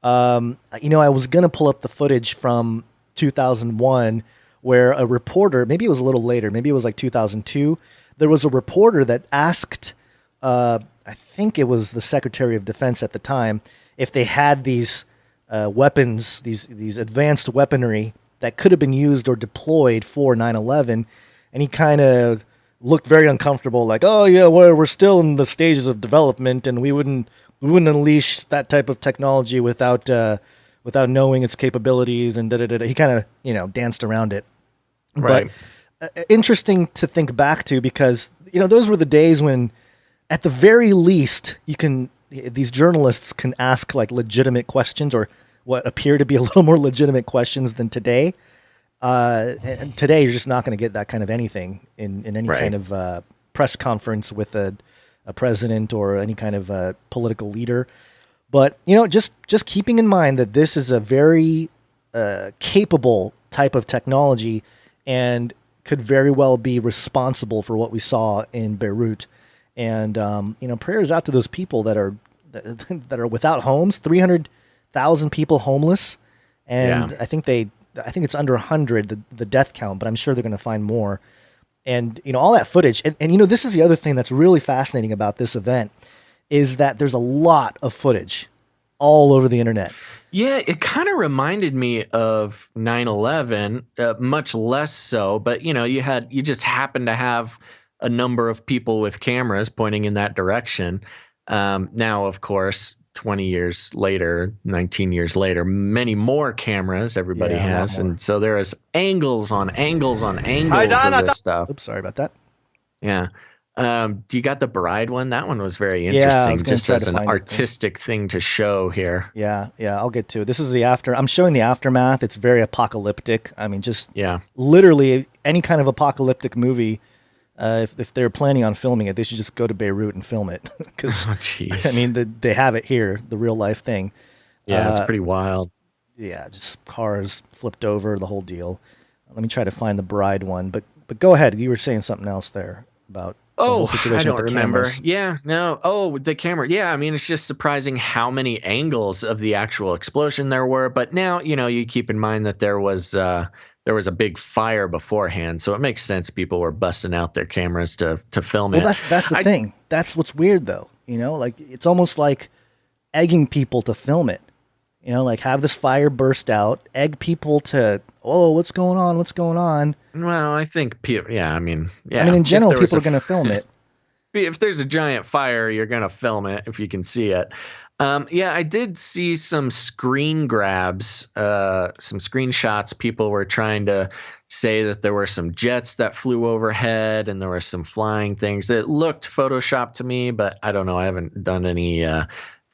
I was going to pull up the footage from 2001 where a reporter, maybe it was a little later, maybe it was like 2002, there was a reporter that asked, I think it was the Secretary of Defense at the time, if they had these weapons, these advanced weaponry that could have been used or deployed for 9/11, and he kind of looked very uncomfortable, like, "Oh yeah, we're still in the stages of development, and we wouldn't unleash that type of technology without knowing its capabilities," and da da da. He kind of danced around it. Right. But interesting to think back to, because those were the days when, at the very least, these journalists can ask like legitimate questions, or what appear to be a little more legitimate questions than today. And today, you're just not going to get that kind of anything in any kind of press conference with a president or any kind of political leader. But just keeping in mind that this is a very capable type of technology, and could very well be responsible for what we saw in Beirut. And prayers out to those people that are without homes. 300,000 people homeless, and I think it's under 100 the death count, but I'm sure they're going to find more. And all that footage, and this is the other thing that's really fascinating about this event, is that there's a lot of footage all over the internet. Yeah, it kind of reminded me of 9/11, much less so. But you just happened to have a number of people with cameras pointing in that direction. Now, of course, 20 years later, 19 years later, many more cameras everybody has, and so there is angles on angles on angles of this stuff. Oops, sorry about that. Yeah. Do you got the bride one? That one was very interesting, just as an artistic thing to show here. Yeah, I'll get to it. This is the after. I'm showing the aftermath. It's very apocalyptic. I mean, just literally any kind of apocalyptic movie. If they're planning on filming it, they should just go to Beirut and film it. Because I mean, they have it here, the real life thing. Yeah, it's pretty wild. Yeah, just cars flipped over, the whole deal. Let me try to find the bride one. But go ahead. You were saying something else there about. Oh, I don't remember. Cameras. Yeah, no. Oh, the camera. Yeah, I mean, it's just surprising how many angles of the actual explosion there were. But now, you keep in mind that there was a big fire beforehand, so it makes sense people were busting out their cameras to film it. Well, that's the thing. That's what's weird, though. Like it's almost like egging people to film it. Like have this fire burst out, egg people to, what's going on? What's going on? Well, I think people, I mean, in general, people are going to film it. If there's a giant fire, you're going to film it if you can see it. I did see some screen grabs, some screenshots. People were trying to say that there were some jets that flew overhead and there were some flying things that looked Photoshopped to me, but I don't know. I haven't done any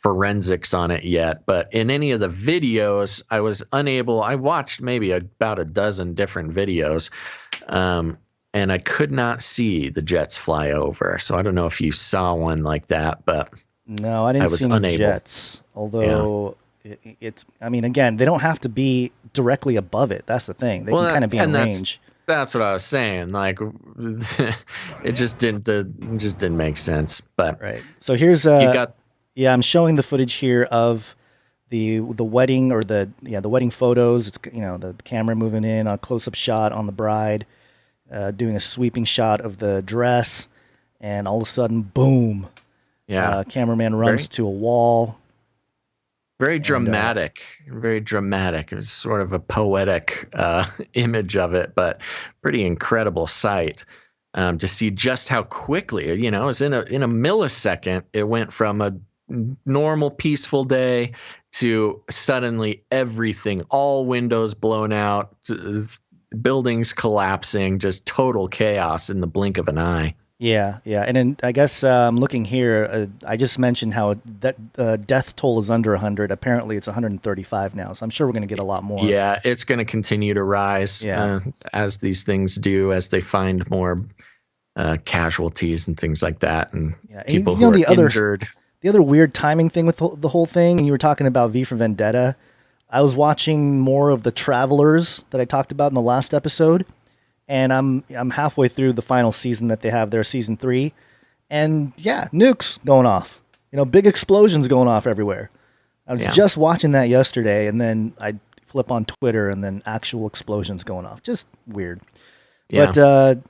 forensics on it yet. But in any of the videos, I was unable. I watched maybe about a dozen different videos, and I could not see the jets fly over. So I don't know if you saw one like that, but no, I didn't see any jets. Although it's, I mean, again, they don't have to be directly above it. That's the thing. They can kind of be in range. That's what I was saying. Like, it just didn't make sense. But right. So here's I'm showing the footage here of the wedding, or the wedding photos. It's the camera moving in, a close-up shot on the bride, doing a sweeping shot of the dress, and all of a sudden, boom! Cameraman runs to a wall. Very dramatic. Very dramatic. It was sort of a poetic image of it, but pretty incredible sight. To see just how quickly, it was in a millisecond. It went from a normal peaceful day to suddenly everything, all windows blown out, buildings collapsing, just total chaos in the blink of an eye. Yeah. And then I guess I'm looking here. I just mentioned how that death toll is under 100. Apparently, it's 135 now. So I'm sure we're going to get a lot more. Yeah, it's going to continue to rise as these things do, as they find more casualties and things like that, and people who are injured. The other weird timing thing with the whole thing, and you were talking about V for Vendetta, I was watching more of The Travelers that I talked about in the last episode, and I'm halfway through the final season that they have there, season 3, And yeah, nukes going off. Big explosions going off everywhere. I was just watching that yesterday, and then I flip on Twitter, and then actual explosions going off. Just weird. Yeah. But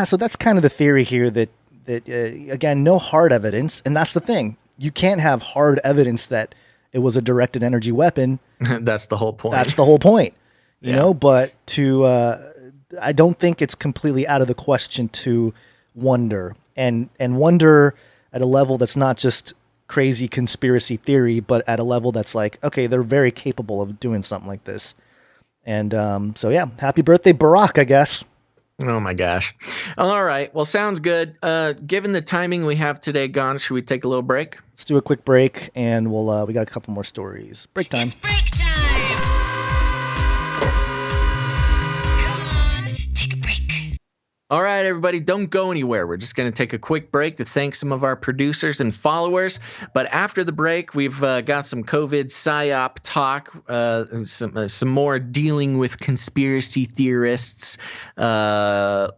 so that's kind of the theory here that again, no hard evidence, and that's the thing. You can't have hard evidence that it was a directed energy weapon. That's the whole point. That's the whole point. You know, but I don't think it's completely out of the question to wonder and wonder at a level that's not just crazy conspiracy theory, but at a level that's like, okay, they're very capable of doing something like this. And so, yeah, happy birthday, Barack, I guess. Oh, my gosh. All right. Well, sounds good. Given the timing we have today, Gon, should we take a little break? Let's do a quick break, and we got a couple more stories. Break time. Break time! Come on, take a break. All right, everybody, don't go anywhere. We're just going to take a quick break to thank some of our producers and followers. But after the break, we've got some COVID psyop talk, some more dealing with conspiracy theorists. What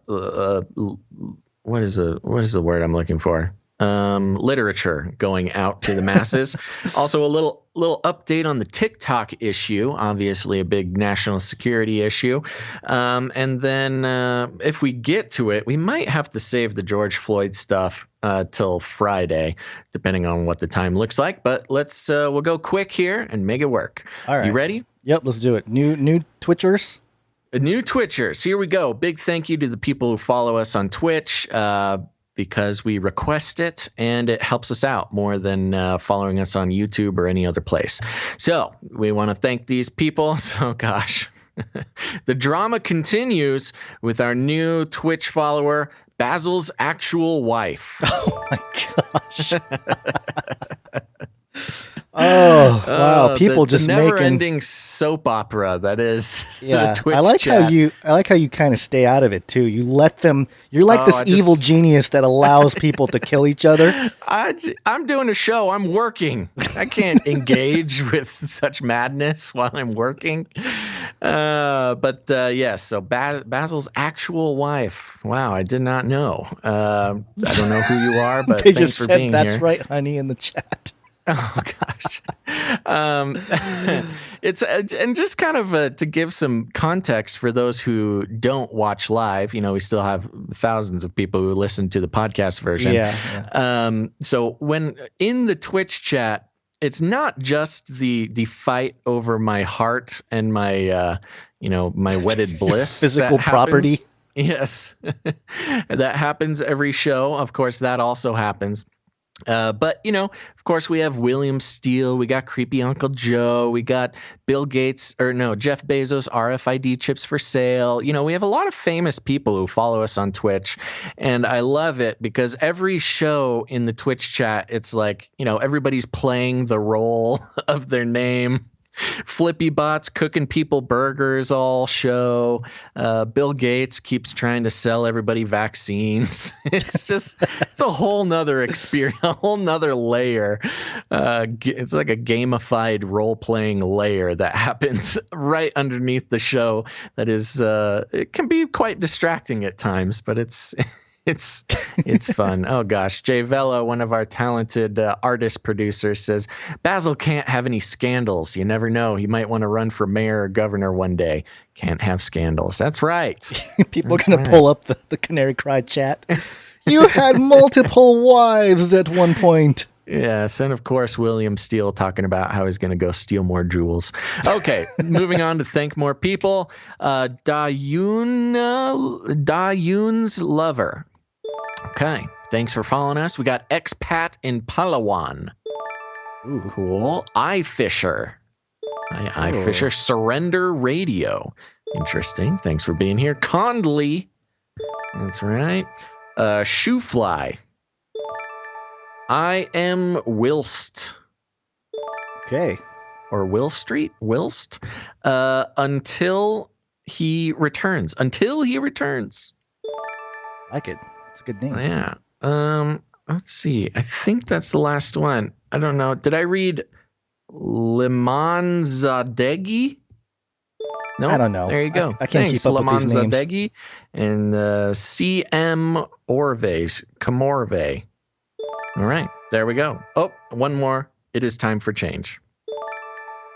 is the word I'm looking for? Literature going out to the masses. Also, a little update on the TikTok issue, obviously a big national security issue. And then if we get to it, we might have to save the George Floyd stuff till Friday, depending on what the time looks like. But we'll go quick here and make it work. All right. You ready? Yep, let's do it. New Twitchers. New Twitchers. Here we go. Big thank you to the people who follow us on Twitch. Because we request it and it helps us out more than following us on YouTube or any other place. So we want to thank these people. So, gosh, the drama continues with our new Twitch follower, Basil's actual wife. Oh, my gosh. Oh, wow. People just the making never-ending soap opera that is the Twitch I like chat. how you kind of stay out of it too. You let them. You're like this evil genius that allows people to kill each other. I'm doing a show. I'm working. I can't engage with such madness while I'm working. Yes. So Basil's actual wife. Wow, I did not know. I don't know who you are, but they thanks just for said being that's here. right, honey, in the chat. Oh gosh. It's and just kind of to give some context for those who don't watch live, we still have thousands of people who listen to the podcast version. Yeah. So when in the Twitch chat, it's not just the fight over my heart and my my wedded bliss, physical property. Yes. That happens every show. Of course, that also happens. But, of course, we have William Steele. We got Creepy Uncle Joe. We got Jeff Bezos RFID chips for sale. We have a lot of famous people who follow us on Twitch. And I love it because every show in the Twitch chat, it's like, everybody's playing the role of their name. Flippy Bots cooking people burgers all show. Bill Gates keeps trying to sell everybody vaccines. It's a whole nother experience, a whole nother layer. It's like a gamified role-playing layer that happens right underneath the show. That is, it can be quite distracting at times, but it's fun. Oh gosh, Jay Vela, one of our talented artist producers, says Basil can't have any scandals. You never know; he might want to run for mayor or governor one day. Can't have scandals. That's right. People are gonna pull up the Canary Cry chat. You had multiple wives at one point. Yes, and of course, William Steele talking about how he's going to go steal more jewels. Okay, moving on to thank more people. Dayun's lover. Okay, thanks for following us. We got Expat in Palawan. Ooh, cool. iFisher. iFisher Surrender Radio. Interesting. Thanks for being here. Condley. That's right. Shoefly. I am Wilst. Okay. Or Will Street? Wilst. Until he returns. Like it. It's a good name. Yeah. Let's see. I think that's the last one. I don't know. Did I read Limanzadegi? No, I don't know. There you go. I can't Thanks, keep up with these names. Limanzadegi and CM Orves, Comorve. All right, there we go. Oh, one more. It is time for change.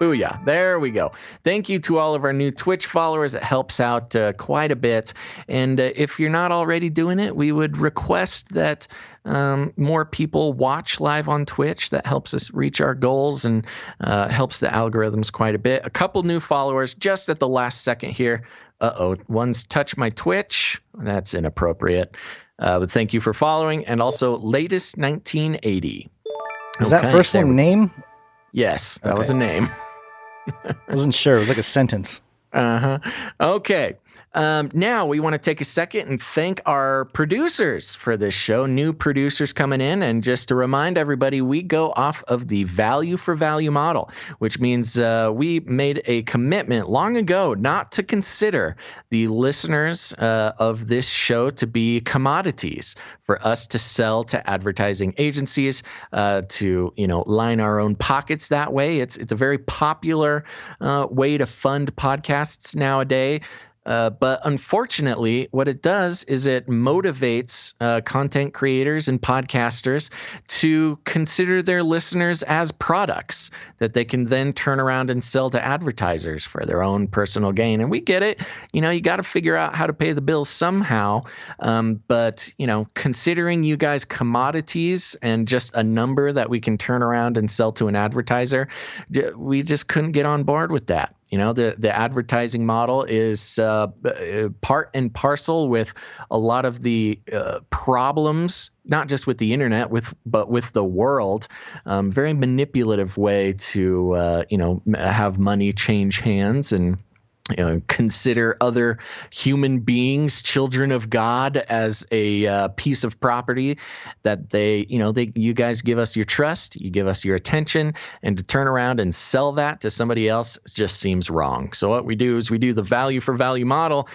Booyah. There we go. Thank you to all of our new Twitch followers. It helps out quite a bit. And if you're not already doing it, we would request that more people watch live on Twitch. That helps us reach our goals and helps the algorithms quite a bit. A couple new followers just at the last second here. One's touched my Twitch. That's inappropriate. But thank you for following. And also, latest 1980. Is that first one name? Yes, that was a name. I wasn't sure. It was like a sentence. Okay. Now we want to take a second and thank our producers for this show. New producers coming in. And just to remind everybody, we go off of the value for value model, which means we made a commitment long ago not to consider the listeners of this show to be commodities for us to sell to advertising agencies to, line our own pockets that way. It's a very popular way to fund podcasts nowadays. But unfortunately, what it does is it motivates content creators and podcasters to consider their listeners as products that they can then turn around and sell to advertisers for their own personal gain. And we get it. You got to figure out how to pay the bills somehow. But considering you guys commodities and just a number that we can turn around and sell to an advertiser, we just couldn't get on board with that. The advertising model is part and parcel with a lot of the problems, not just with the internet, but with the world. Very manipulative way to have money change hands and consider other human beings, children of God, as a piece of property that you guys give us your trust, you give us your attention, and to turn around and sell that to somebody else just seems wrong. So what we do is we do the value for value model,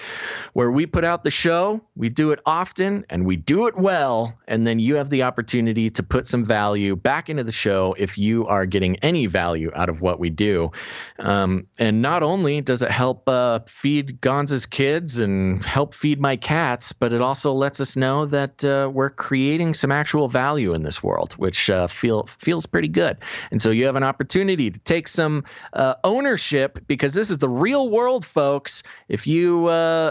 where we put out the show, we do it often, and we do it well, and then you have the opportunity to put some value back into the show if you are getting any value out of what we do. And not only does it help feed Gonza's kids and help feed my cats, but it also lets us know that we're creating some actual value in this world, which feels pretty good. And so you have an opportunity to take some ownership, because this is the real world, folks. If you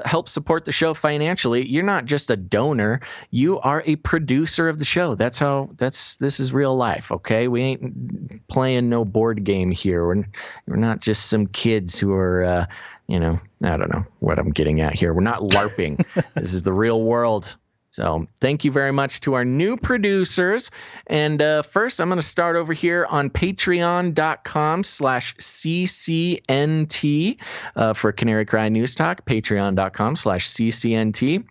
help support the show financially, you're not just a donor, you are a producer of the show. This is real life, okay? We ain't playing no board game here. We're not just some kids who are I don't know what I'm getting at here. We're not LARPing. This is the real world. So thank you very much to our new producers. And first, I'm going to start over here on patreon.com/CCNT for Canary Cry News Talk, patreon.com/CCNT.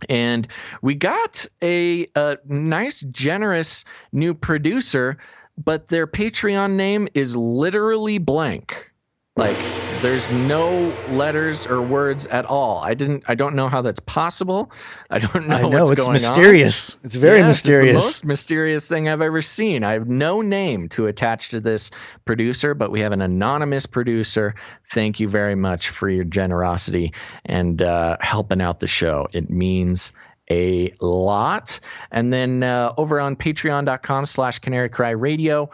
And we got a nice, generous new producer, but their Patreon name is literally blank. Like, there's no letters or words at all. I don't know how that's possible. I don't know what's going on. It's mysterious. It's very mysterious. It's the most mysterious thing I've ever seen. I have no name to attach to this producer, but we have an anonymous producer. Thank you very much for your generosity and helping out the show. It means a lot. And then over on patreon.com/Canary Cry Radio,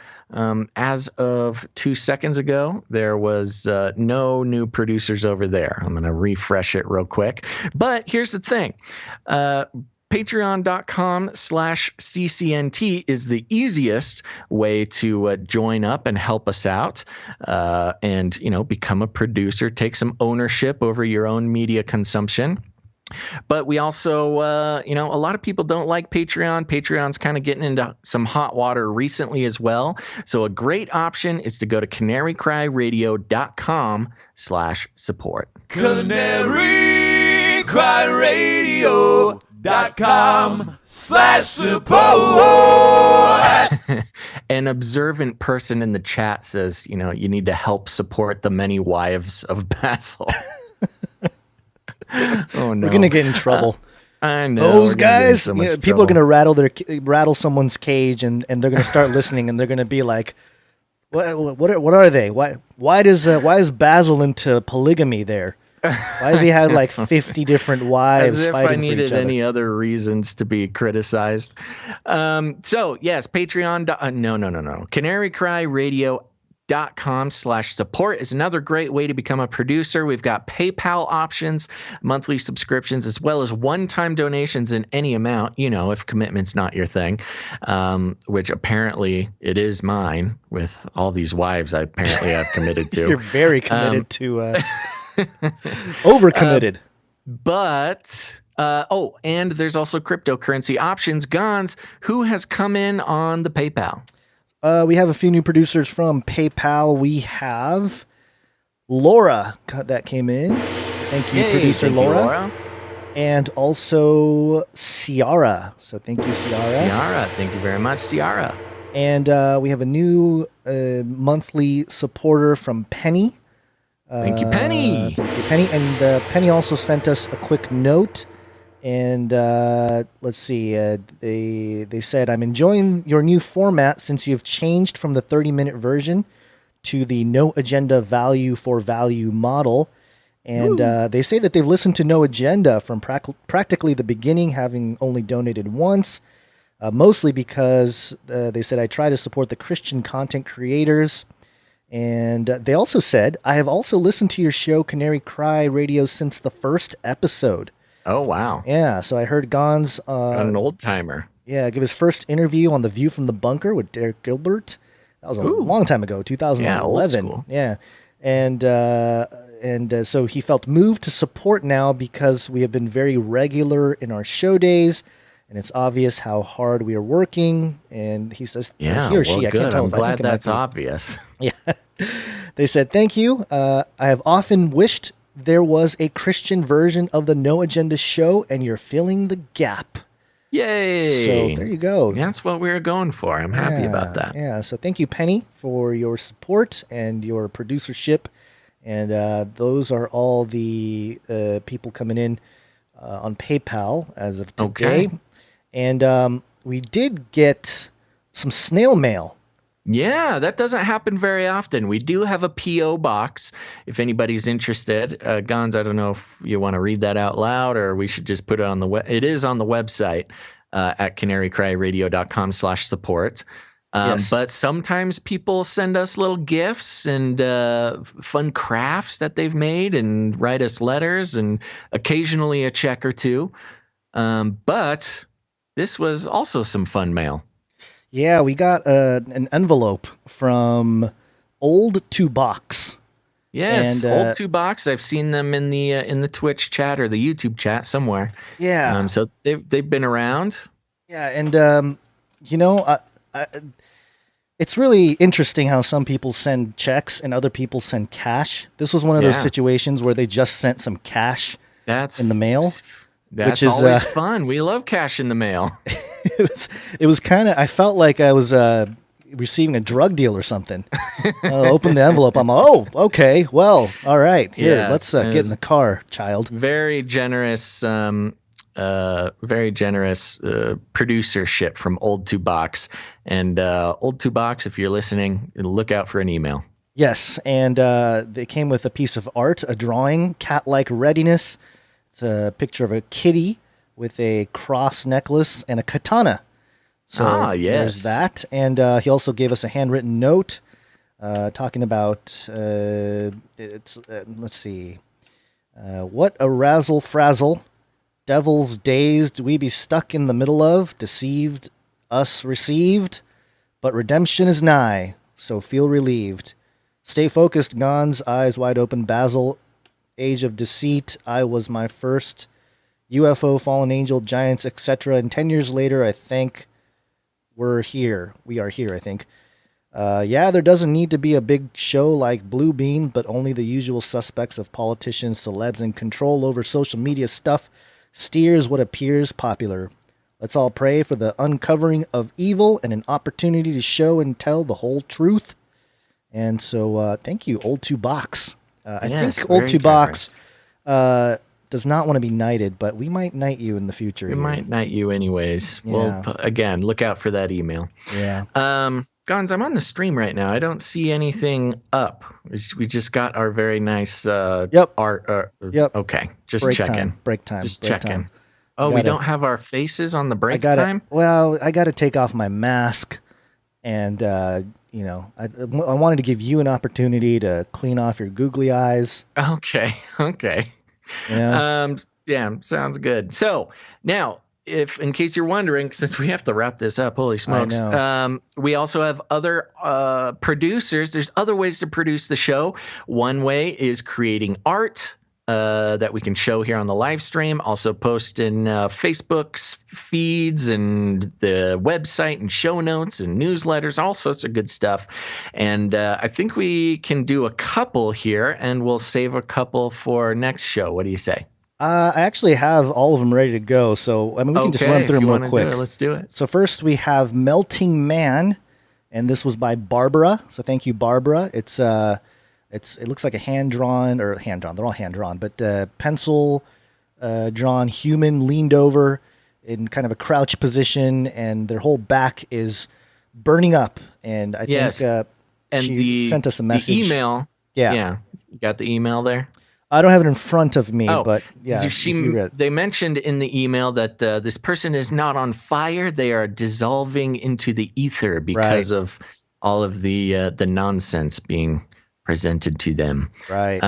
as of 2 seconds ago, there was no new producers over there. I'm going to refresh it real quick. But here's the thing. Patreon.com/CCNT is the easiest way to join up and help us out and, become a producer, take some ownership over your own media consumption. But we also, a lot of people don't like Patreon. Patreon's kind of getting into some hot water recently as well. So a great option is to go to canarycryradio.com/support. canarycryradio.com/support. An observant person in the chat says, you need to help support the many wives of Basil. Oh no, we're gonna get in trouble. I know those guys. People are gonna rattle someone's cage, and they're gonna start listening, and they're gonna be like, "What are they? Why is Basil into polygamy there?" Why does he have like 50 different wives As if fighting I for each needed other? any other reasons to be criticized. So yes, Patreon. No. CanaryCryRadio.com/support is another great way to become a producer. We've got PayPal options, monthly subscriptions, as well as one-time donations in any amount, if commitment's not your thing, which apparently it is mine with all these wives I've committed to. You're very committed to overcommitted. But and there's also cryptocurrency options. Gons, who has come in on the PayPal? We have a few new producers from PayPal. We have Laura that came in. Thank you, producer Laura. And also Ciara. So thank you, Ciara. Thank you very much, Ciara. And we have a new monthly supporter from Penny. Thank you, Penny. Thank you, Penny. And Penny also sent us a quick note. And let's see. They said, I'm enjoying your new format since you've changed from the 30-minute version to the no agenda value for value model. And they say that they've listened to No Agenda from practically the beginning, having only donated once. Mostly because they said, I try to support the Christian content creators. And they also said, I have also listened to your show, Canary Cry Radio, since the first episode. Oh, wow. Yeah, so I heard Gons... an old-timer. Yeah, give his first interview on The View from the Bunker with Derek Gilbert. That was a long time ago, 2011. Yeah, old school. Yeah. And so he felt moved to support now because we have been very regular in our show days, and it's obvious how hard we are working. And he says, he or she, I can't tell. I'm glad that's obvious. Yeah. They said, thank you. I have often wished there was a Christian version of the No Agenda show, and you're filling the gap. Yay! So there you go. That's what we were going for. I'm happy about that. Yeah. So thank you, Penny, for your support and your producership. And those are all the people coming in on PayPal as of today. Okay. And we did get some snail mail. Yeah, that doesn't happen very often. We do have a P.O. box if anybody's interested. Gons, I don't know if you want to read that out loud or we should just put it on the web. It is on the website at canarycryradio.com/support. Yes. But sometimes people send us little gifts and fun crafts that they've made and write us letters and occasionally a check or two. But this was also some fun mail. Yeah, we got an envelope from Old Two Box. Yes, and, Old Two Box. I've seen them in the Twitch chat or the YouTube chat somewhere. Yeah. So they've been around. Yeah, and it's really interesting how some people send checks and other people send cash. This was one of those situations where they just sent some cash in the mail. That's always fun. We love cash in the mail. It was kind of, I felt like I was receiving a drug deal or something. I opened the envelope. I'm okay. Well, all right. Here, let's get in the car, child. Very generous producership from Old Two Box. And Old Two Box, if you're listening, look out for an email. Yes, and they came with a piece of art, a drawing, cat-like readiness. It's a picture of a kitty with a cross necklace and a katana. So there's that. And he also gave us a handwritten note talking about, let's see, what a razzle-frazzle, devil's days do we be stuck in the middle of, deceived, us received, but redemption is nigh, so feel relieved. Stay focused, Gons, eyes wide open, Basil, age of deceit, I was my first, UFO, fallen angel, giants, etc. And 10 years later, I think we are here, I think. There doesn't need to be a big show like Blue Beam, but only the usual suspects of politicians, celebs, and control over social media stuff steers what appears popular. Let's all pray for the uncovering of evil and an opportunity to show and tell the whole truth. And so, thank you, Old Two Box. I think Old Two Box does not want to be knighted, but we might knight you in the future. We might knight you anyways. Yeah. Well, again, look out for that email. Yeah. Gons, I'm on the stream right now. I don't see anything up. We just got our very nice Yep. art. Yep. Okay, just Break checking. time. Break time. Just break checking. time. Oh, we don't have our faces on the break time? Well, I got to take off my mask, and you know, I wanted to give you an opportunity to clean off your googly eyes. Okay. You know? Yeah, sounds good. So now, if in case you're wondering, since we have to wrap this up, holy smokes, we also have other producers. There's other ways to produce the show. One way is creating art that we can show here on the live stream, also post in Facebook's feeds and the website and show notes and newsletters, all sorts of good stuff. And I think we can do a couple here, and we'll save a couple for next show. What do you say? I actually have all of them ready to go, so I mean we can just run through them real quick. Let's do it. So first we have Melting Man, and this was by Barbara. So thank you, Barbara. It looks like a hand-drawn. They're all hand-drawn, but pencil drawn human leaned over in kind of a crouch position, and their whole back is burning up. And I think and she sent us a message. The email. Yeah. You got the email there? I don't have it in front of me, but yeah. They mentioned in the email that this person is not on fire. They are dissolving into the ether because of all of the nonsense being presented to them. Right.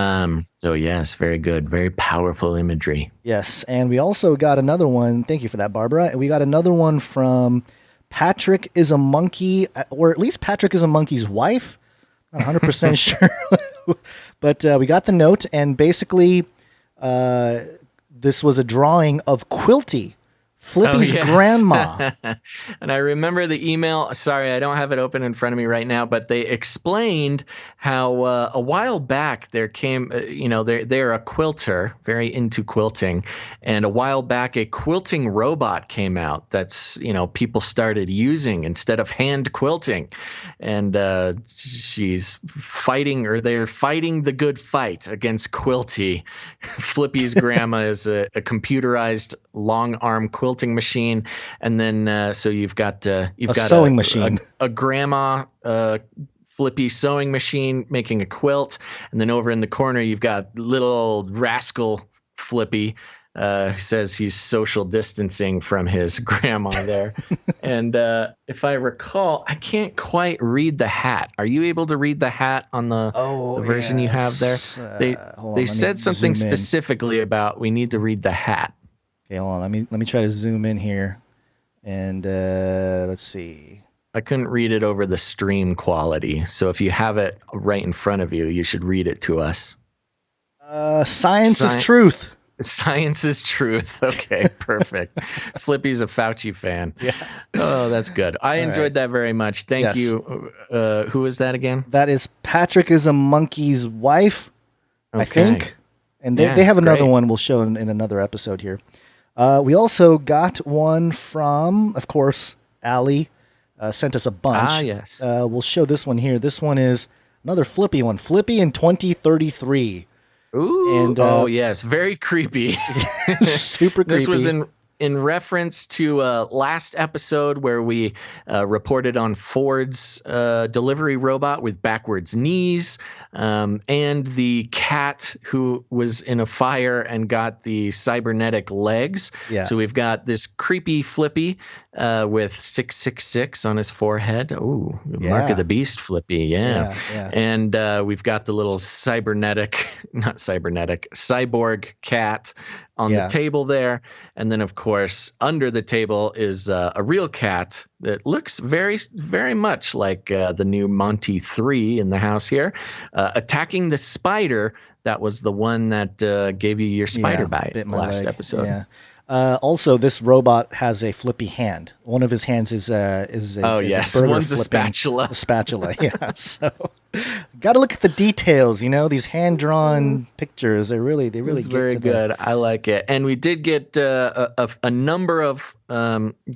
So yes, very good. Very powerful imagery. Yes. And we also got another one. Thank you for that, Barbara. We got another one from Patrick is a Monkey, or at least Patrick is a Monkey's wife. Not 100% sure. But we got the note, and basically this was a drawing of Quilty, Flippy's grandma. And I remember the email. Sorry, I don't have it open in front of me right now, but they explained how a while back there came, they're a quilter, very into quilting. And a while back, a quilting robot came out that's, people started using instead of hand quilting. And she's fighting, or they're fighting the good fight against Quilty. Flippy's grandma is a computerized long arm quilting machine, and then so you've got a sewing machine, a grandma Flippy sewing machine making a quilt, and then over in the corner you've got little rascal Flippy who says he's social distancing from his grandma there. And if I recall, I can't quite read the hat. Are you able to read the hat on the version you have there? They said something specifically about we need to read the hat. Okay, hold on. Let me try to zoom in here, and let's see. I couldn't read it over the stream quality, so if you have it right in front of you, you should read it to us. Science is truth. Science is truth. Okay, perfect. Flippy's a Fauci fan. Yeah. Oh, that's good. I enjoyed that very much. Thank you. Who is that again? That is Patrick is a Monkey's wife, I think. And they have another one we'll show in another episode here. We also got one from, of course, Allie. Sent us a bunch. Yes. We'll show this one here. This one is another Flippy one. Flippy in 2033. Ooh. And, yes. Very creepy. Super creepy. This was in reference to last episode where we reported on Ford's delivery robot with backwards knees, and the cat who was in a fire and got the cybernetic legs. Yeah. So we've got this creepy Flippy with 666 on his forehead. Ooh, Mark of the Beast Flippy. Yeah. And we've got the little cyborg cat on the table there. And then, of course, under the table is a real cat that looks very, very much like the new Monty 3 in the house here, attacking the spider. That was the one that gave you your spider bite last episode. Yeah. Also, this robot has a flippy hand. One of his hands is a one's a spatula. A spatula, yeah. So, got to look at the details. These hand-drawn pictures. They really get very good. I like it. And we did get a number of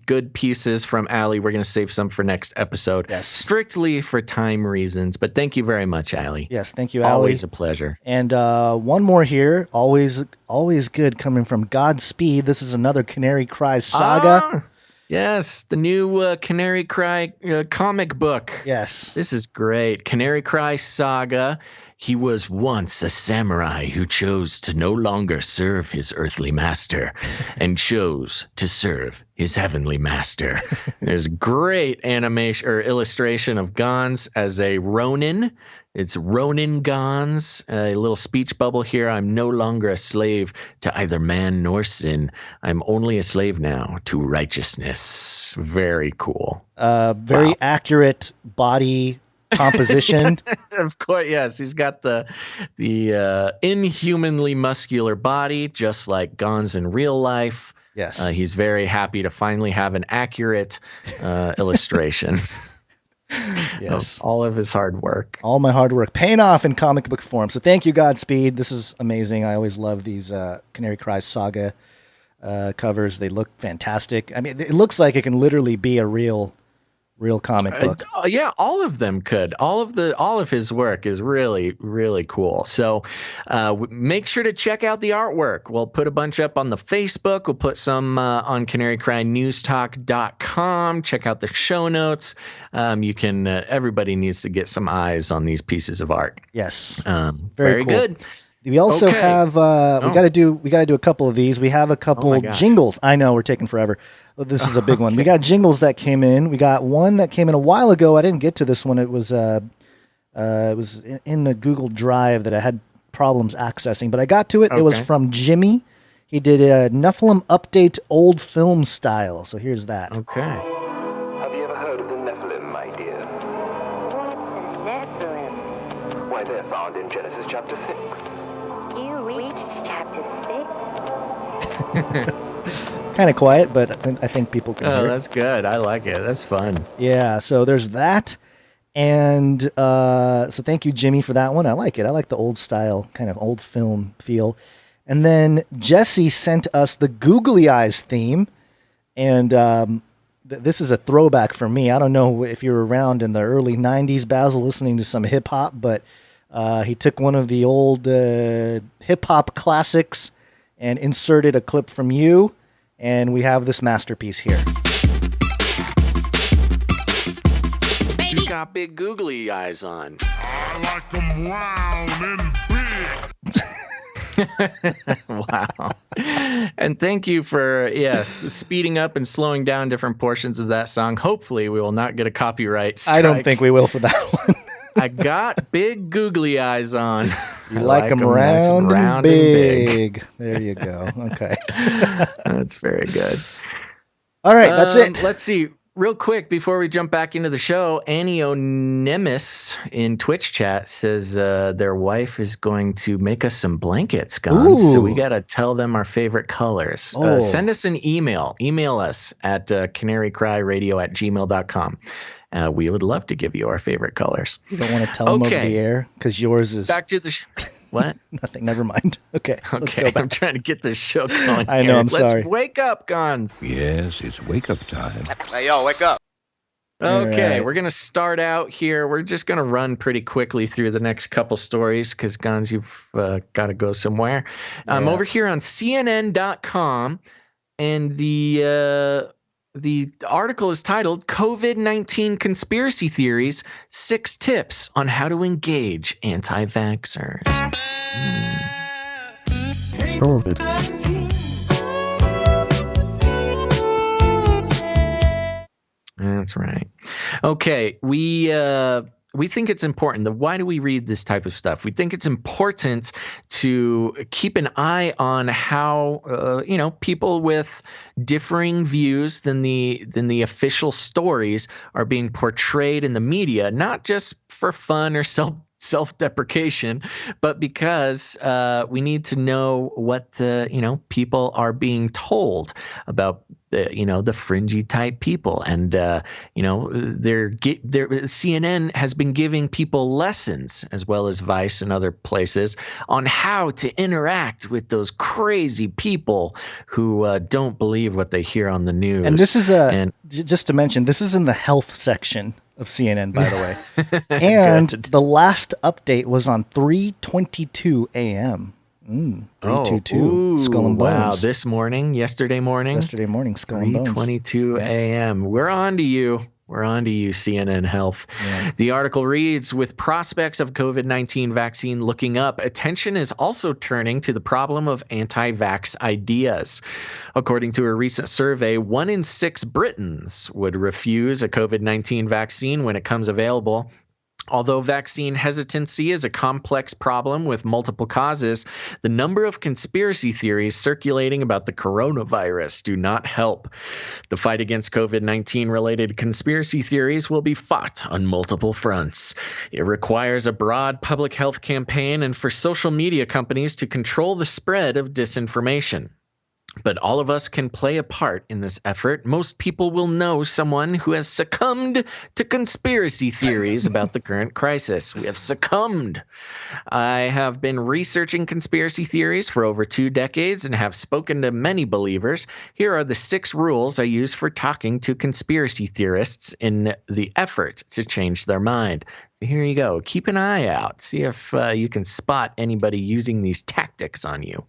good pieces from Allie. We're going to save some for next episode, strictly for time reasons. But thank you very much, Allie. Yes, thank you, Allie. Always a pleasure. And one more here. Always good coming from Godspeed. This is another Canary Cry saga. Yes, the new Canary Cry comic book. Yes. This is great. Canary Cry Saga. He was once a samurai who chose to no longer serve his earthly master and chose to serve his heavenly master. There's great animation or illustration of Gons as a Ronin. It's Ronin Gons, a little speech bubble here. I'm no longer a slave to either man nor sin. I'm only a slave now to righteousness. Very cool. Very accurate body composition. Of course, yes. He's got the inhumanly muscular body, just like Gons in real life. Yes. He's very happy to finally have an accurate illustration. Yes. Of all of his hard work. All my hard work paying off in comic book form. So thank you, Godspeed. This is amazing. I always love these Canary Cry Saga covers. They look fantastic. I mean, it looks like it can literally be a real comic book. Yeah, all of them could. All of his work is really, really cool. So make sure to check out the artwork. We'll put a bunch up on the Facebook. We'll put some on CanaryCryNewsTalk.com. Check out the show notes. You can. Everybody needs to get some eyes on these pieces of art. Yes. Very cool. good. We also have we got to do a couple of these. We have a couple jingles. I know we're taking forever. This is a big one. We got jingles that came in. We got one that came in a while ago. I didn't get to this one. It was in the Google Drive that I had problems accessing, but I got to it. Okay. It was from Jimmy. He did a Nephilim update old film style. So here's that. Okay. Have you ever heard of the Nephilim, my dear? What's a Nephilim? Why, they're found in Genesis chapter 6. You reached chapter 6? Kind of quiet, but I think people can hear it. That's good. I like it. That's fun. Yeah, so there's that. And so thank you, Jimmy, for that one. I like it. I like the old style, kind of old film feel. And then Jesse sent us the Googly Eyes theme. And this is a throwback for me. I don't know if you were around in the early 90s, Basil, listening to some hip-hop, but he took one of the old hip-hop classics and inserted a clip from you. And we have this masterpiece here. You got big googly eyes on. I like them round and big. Wow. And thank you for, speeding up and slowing down different portions of that song. Hopefully we will not get a copyright strike. I don't think we will for that one. I got big googly eyes on. You like them round and big. There you go. Okay. That's very good. All right, that's it. Let's see. Real quick, before we jump back into the show, Annie Onimus in Twitch chat says their wife is going to make us some blankets, Gons. So we got to tell them our favorite colors. Send us an email. Email us at canarycryradio@gmail.com. We would love to give you our favorite colors. You don't want to tell them over the air because yours is... Back to the... What? Nothing. Never mind. Okay. Okay. I'm trying to get this show going. I know. I'm sorry. Let's wake up, Gons. Yes, it's wake up time. Hey, yo, wake up. Okay, we're going to start out here. We're just going to run pretty quickly through the next couple stories because, Gons, you've got to go somewhere. I'm over here on CNN.com, and the article is titled COVID-19 Conspiracy Theories, 6 Tips on How to Engage Anti-Vaxxers. That's right. Okay, we think it's important. Why do we read this type of stuff? We think it's important to keep an eye on how people with differing views than the official stories are being portrayed in the media, not just for fun or self-deprecation, but because we need to know what the people are being told about the fringy type people, and CNN has been giving people lessons, as well as Vice and other places, on how to interact with those crazy people who don't believe what they hear on the news. And this is just to mention, this is in the health section of CNN, by the way. And the last update was on 3:22 a.m. 322. Skull and Bones. Wow, yesterday morning, Skull and Bones. 3:22 a.m. We're on to you. We're on to you, CNN Health. Yeah. The article reads, with prospects of COVID-19 vaccine looking up, attention is also turning to the problem of anti-vax ideas. According to a recent survey, 1 in 6 Britons would refuse a COVID-19 vaccine when it comes available. Although vaccine hesitancy is a complex problem with multiple causes, the number of conspiracy theories circulating about the coronavirus do not help. The fight against COVID-19 related conspiracy theories will be fought on multiple fronts. It requires a broad public health campaign and for social media companies to control the spread of disinformation. But all of us can play a part in this effort. Most people will know someone who has succumbed to conspiracy theories about the current crisis. We have succumbed. I have been researching conspiracy theories for over 2 decades and have spoken to many believers. Here are the 6 rules I use for talking to conspiracy theorists in the effort to change their mind. Here you go. Keep an eye out. See if you can spot anybody using these tactics on you.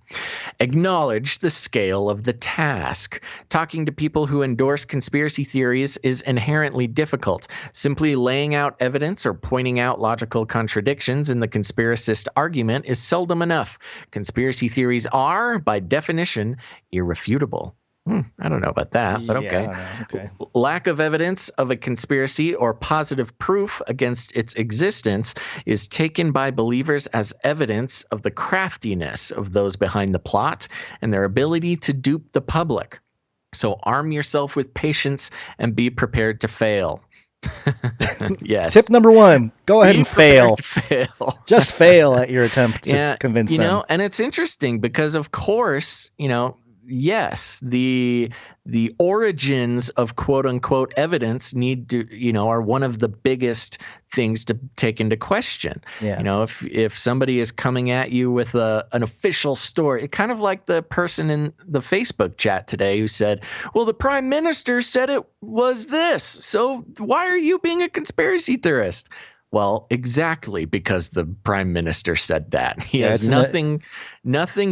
Acknowledge the scale of the task. Talking to people who endorse conspiracy theories is inherently difficult. Simply laying out evidence or pointing out logical contradictions in the conspiracist argument is seldom enough. Conspiracy theories are, by definition, irrefutable. I don't know about that, but okay. Okay. Lack of evidence of a conspiracy or positive proof against its existence is taken by believers as evidence of the craftiness of those behind the plot and their ability to dupe the public. So arm yourself with patience and be prepared to fail. Yes. Tip number 1, go ahead and fail. Just fail at your attempt to convince them. And it's interesting because, of course, yes, the origins of quote unquote evidence need to, are one of the biggest things to take into question. Yeah. If somebody is coming at you with an official story, kind of like the person in the Facebook chat today who said, well, the prime minister said it was this. So why are you being a conspiracy theorist? Well, exactly because the prime minister said that. He has nothing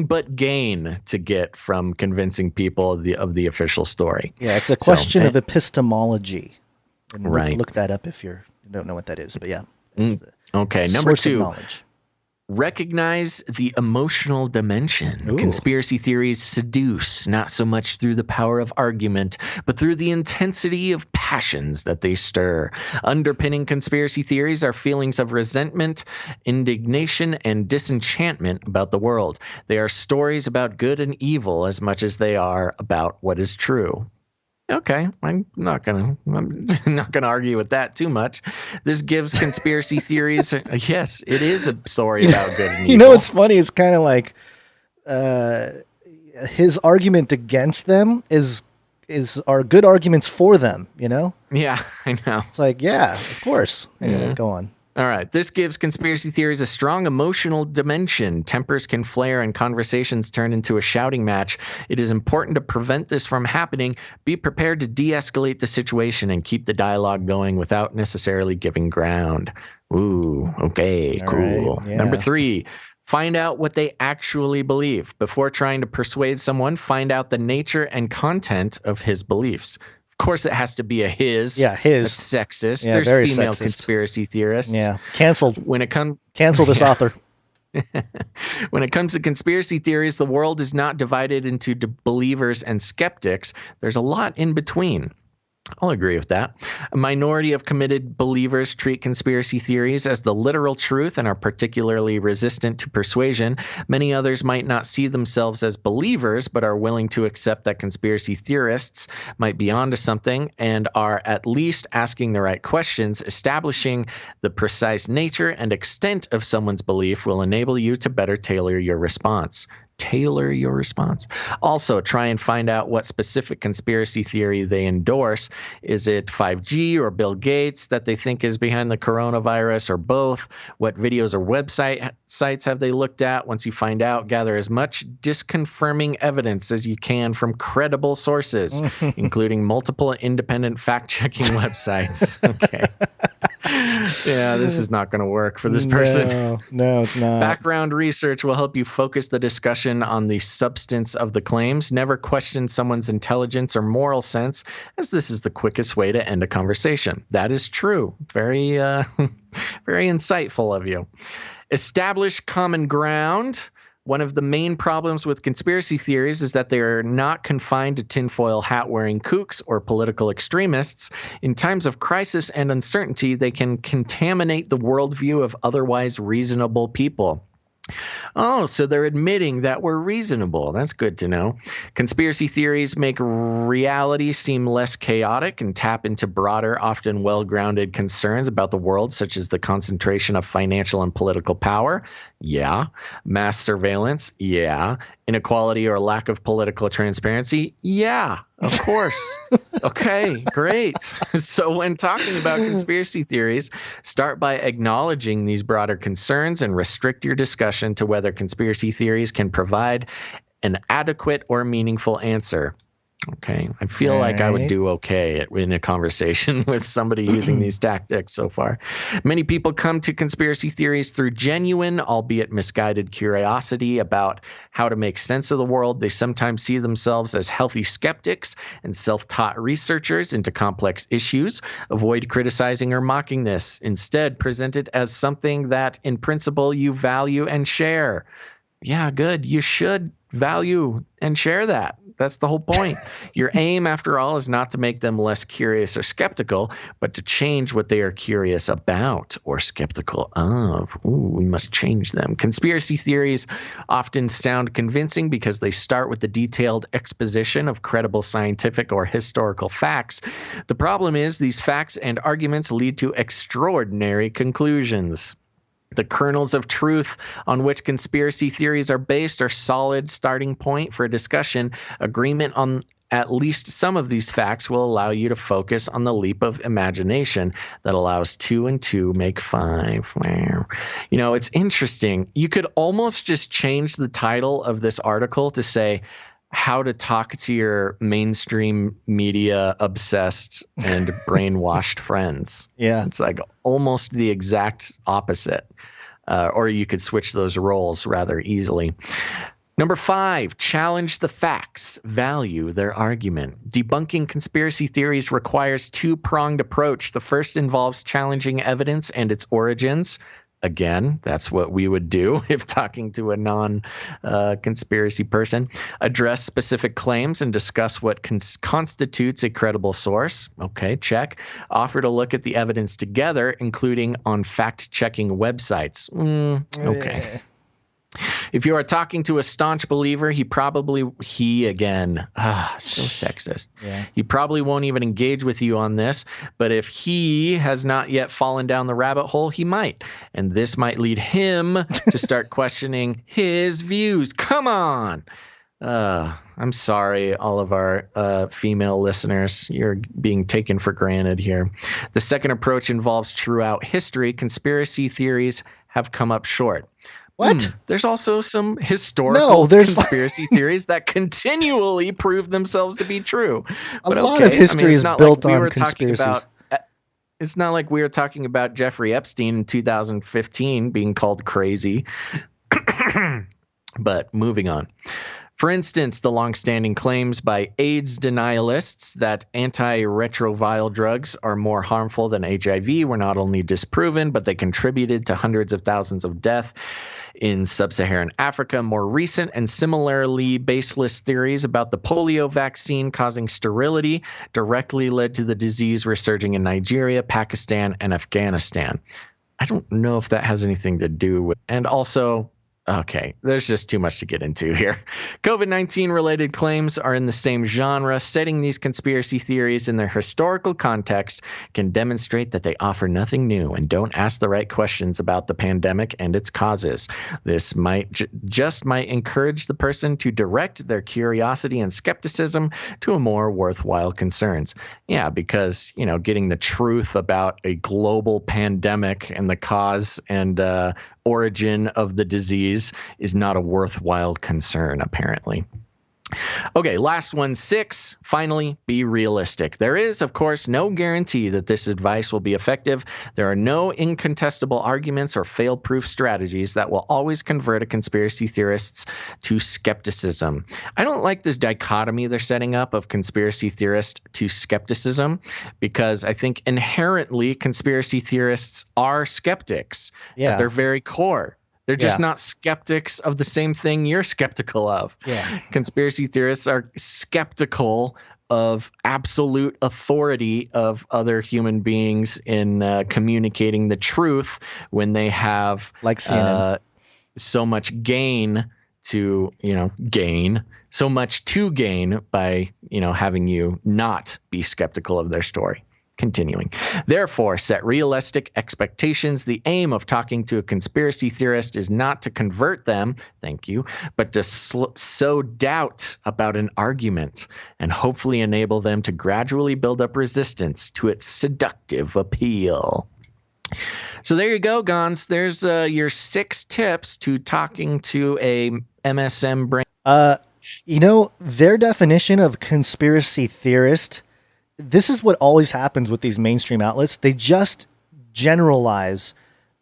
but gain to get from convincing people of the official story. Yeah, it's a question of epistemology. And right. Look that up if you don't know what that is. But yeah. Okay, number 2. Recognize the emotional dimension. Ooh. Conspiracy theories seduce, not so much through the power of argument, but through the intensity of passions that they stir. Underpinning conspiracy theories are feelings of resentment, indignation, and disenchantment about the world. They are stories about good and evil as much as they are about what is true. Okay, I'm not gonna argue with that too much. This gives conspiracy theories. Yes, it is a story about good and evil. It's funny. It's kind of like his argument against them are good arguments for them. Yeah, I know. It's like, yeah, of course. Anyway, go on. All right. This gives conspiracy theories a strong emotional dimension. Tempers can flare and conversations turn into a shouting match. It is important to prevent this from happening. Be prepared to de-escalate the situation and keep the dialogue going without necessarily giving ground. Ooh, okay, All cool. right, yeah. Number 3. Find out what they actually believe. Before trying to persuade someone, find out the nature and content of his beliefs. Of course, it has to be a his. Yeah, his. That's sexist. Yeah, There's very female sexist. conspiracy theorists. Yeah, canceled. Cancel this author. When it comes to conspiracy theories, the world is not divided into believers and skeptics. There's a lot in between. I'll agree with that. A minority of committed believers treat conspiracy theories as the literal truth and are particularly resistant to persuasion. Many others might not see themselves as believers, but are willing to accept that conspiracy theorists might be onto something and are at least asking the right questions. Establishing the precise nature and extent of someone's belief will enable you to better tailor your response. Also, try and find out what specific conspiracy theory they endorse. Is it 5G or Bill Gates that they think is behind the coronavirus, or both? What videos or sites have they looked at? Once you find out, gather as much disconfirming evidence as you can from credible sources, including multiple independent fact-checking websites. Okay. Yeah, this is not going to work for this person. No, it's not. Background research will help you focus the discussion on the substance of the claims. Never question someone's intelligence or moral sense, as this is the quickest way to end a conversation. That is true. Very, very insightful of you. Establish common ground. One of the main problems with conspiracy theories is that they are not confined to tinfoil hat-wearing kooks or political extremists. In times of crisis and uncertainty, they can contaminate the worldview of otherwise reasonable people. Oh, so they're admitting that we're reasonable. That's good to know. Conspiracy theories make reality seem less chaotic and tap into broader, often well-grounded concerns about the world, such as the concentration of financial and political power. Yeah. Mass surveillance. Yeah. Inequality or lack of political transparency. Yeah, of course. Okay, great. So when talking about conspiracy theories, start by acknowledging these broader concerns and restrict your discussion to whether conspiracy theories can provide an adequate or meaningful answer. Okay, I feel like I would do okay in a conversation with somebody using these tactics so far. Many people come to conspiracy theories through genuine, albeit misguided, curiosity about how to make sense of the world. They sometimes see themselves as healthy skeptics and self-taught researchers into complex issues. Avoid criticizing or mocking this. Instead, present it as something that, in principle, you value and share. Yeah, good. You should value and share that. That's the whole point. Your aim, after all, is not to make them less curious or skeptical, but to change what they are curious about or skeptical of. Ooh, we must change them. Conspiracy theories often sound convincing because they start with the detailed exposition of credible scientific or historical facts. The problem is these facts and arguments lead to extraordinary conclusions. The kernels of truth on which conspiracy theories are based are solid starting point for a discussion. Agreement on at least some of these facts will allow you to focus on the leap of imagination that allows 2 and 2 make 5. You know, it's interesting. You could almost just change the title of this article to say, how to talk to your mainstream media obsessed and brainwashed friends. Yeah. It's like almost the exact opposite. Or you could switch those roles rather easily. Number 5, challenge the facts, value their argument. Debunking conspiracy theories requires 2-pronged approach. The first involves challenging evidence and its origins. Again, that's what we would do if talking to a non-conspiracy person. Address specific claims and discuss what constitutes a credible source. Okay, check. Offer to look at the evidence together, including on fact-checking websites. Okay. Yeah. If you are talking to a staunch believer, so sexist. Yeah. He probably won't even engage with you on this, but if he has not yet fallen down the rabbit hole, he might. And this might lead him to start questioning his views. Come on. I'm sorry, all of our female listeners. You're being taken for granted here. The second approach involves throughout history. Conspiracy theories have come up short. What? There's also some historical conspiracy theories that continually prove themselves to be true. But a lot of history is built on conspiracies. It's not like we were talking about Jeffrey Epstein in 2015 being called crazy. But moving on. For instance, the longstanding claims by AIDS denialists that antiretroviral drugs are more harmful than HIV were not only disproven, but they contributed to hundreds of thousands of deaths in sub-Saharan Africa. More recent and similarly baseless theories about the polio vaccine causing sterility directly led to the disease resurging in Nigeria, Pakistan, and Afghanistan. I don't know if that has anything to do with, and also, okay, there's just too much to get into here. COVID-19 related claims are in the same genre. Setting these conspiracy theories in their historical context can demonstrate that they offer nothing new and don't ask the right questions about the pandemic and its causes. This might just encourage the person to direct their curiosity and skepticism to a more worthwhile concerns. Yeah, because, you know, getting the truth about a global pandemic and the cause and origin of the disease is not a worthwhile concern, apparently. Okay, last one, 6. Finally, be realistic. There is, of course, no guarantee that this advice will be effective. There are no incontestable arguments or fail-proof strategies that will always convert a conspiracy theorists to skepticism. I don't like this dichotomy they're setting up of conspiracy theorist to skepticism, because I think inherently conspiracy theorists are skeptics at their very core. They're just not skeptics of the same thing you're skeptical of. Yeah. Conspiracy theorists are skeptical of absolute authority of other human beings in communicating the truth when they have like CNN. So much gain to, so much to gain by, having you not be skeptical of their story. Continuing. Therefore, set realistic expectations. The aim of talking to a conspiracy theorist is not to convert them, thank you, but to sow doubt about an argument and hopefully enable them to gradually build up resistance to its seductive appeal. So there you go, Gons. There's your 6 tips to talking to a MSM brain. Their definition of conspiracy theorist, this is what always happens with these mainstream outlets. They just generalize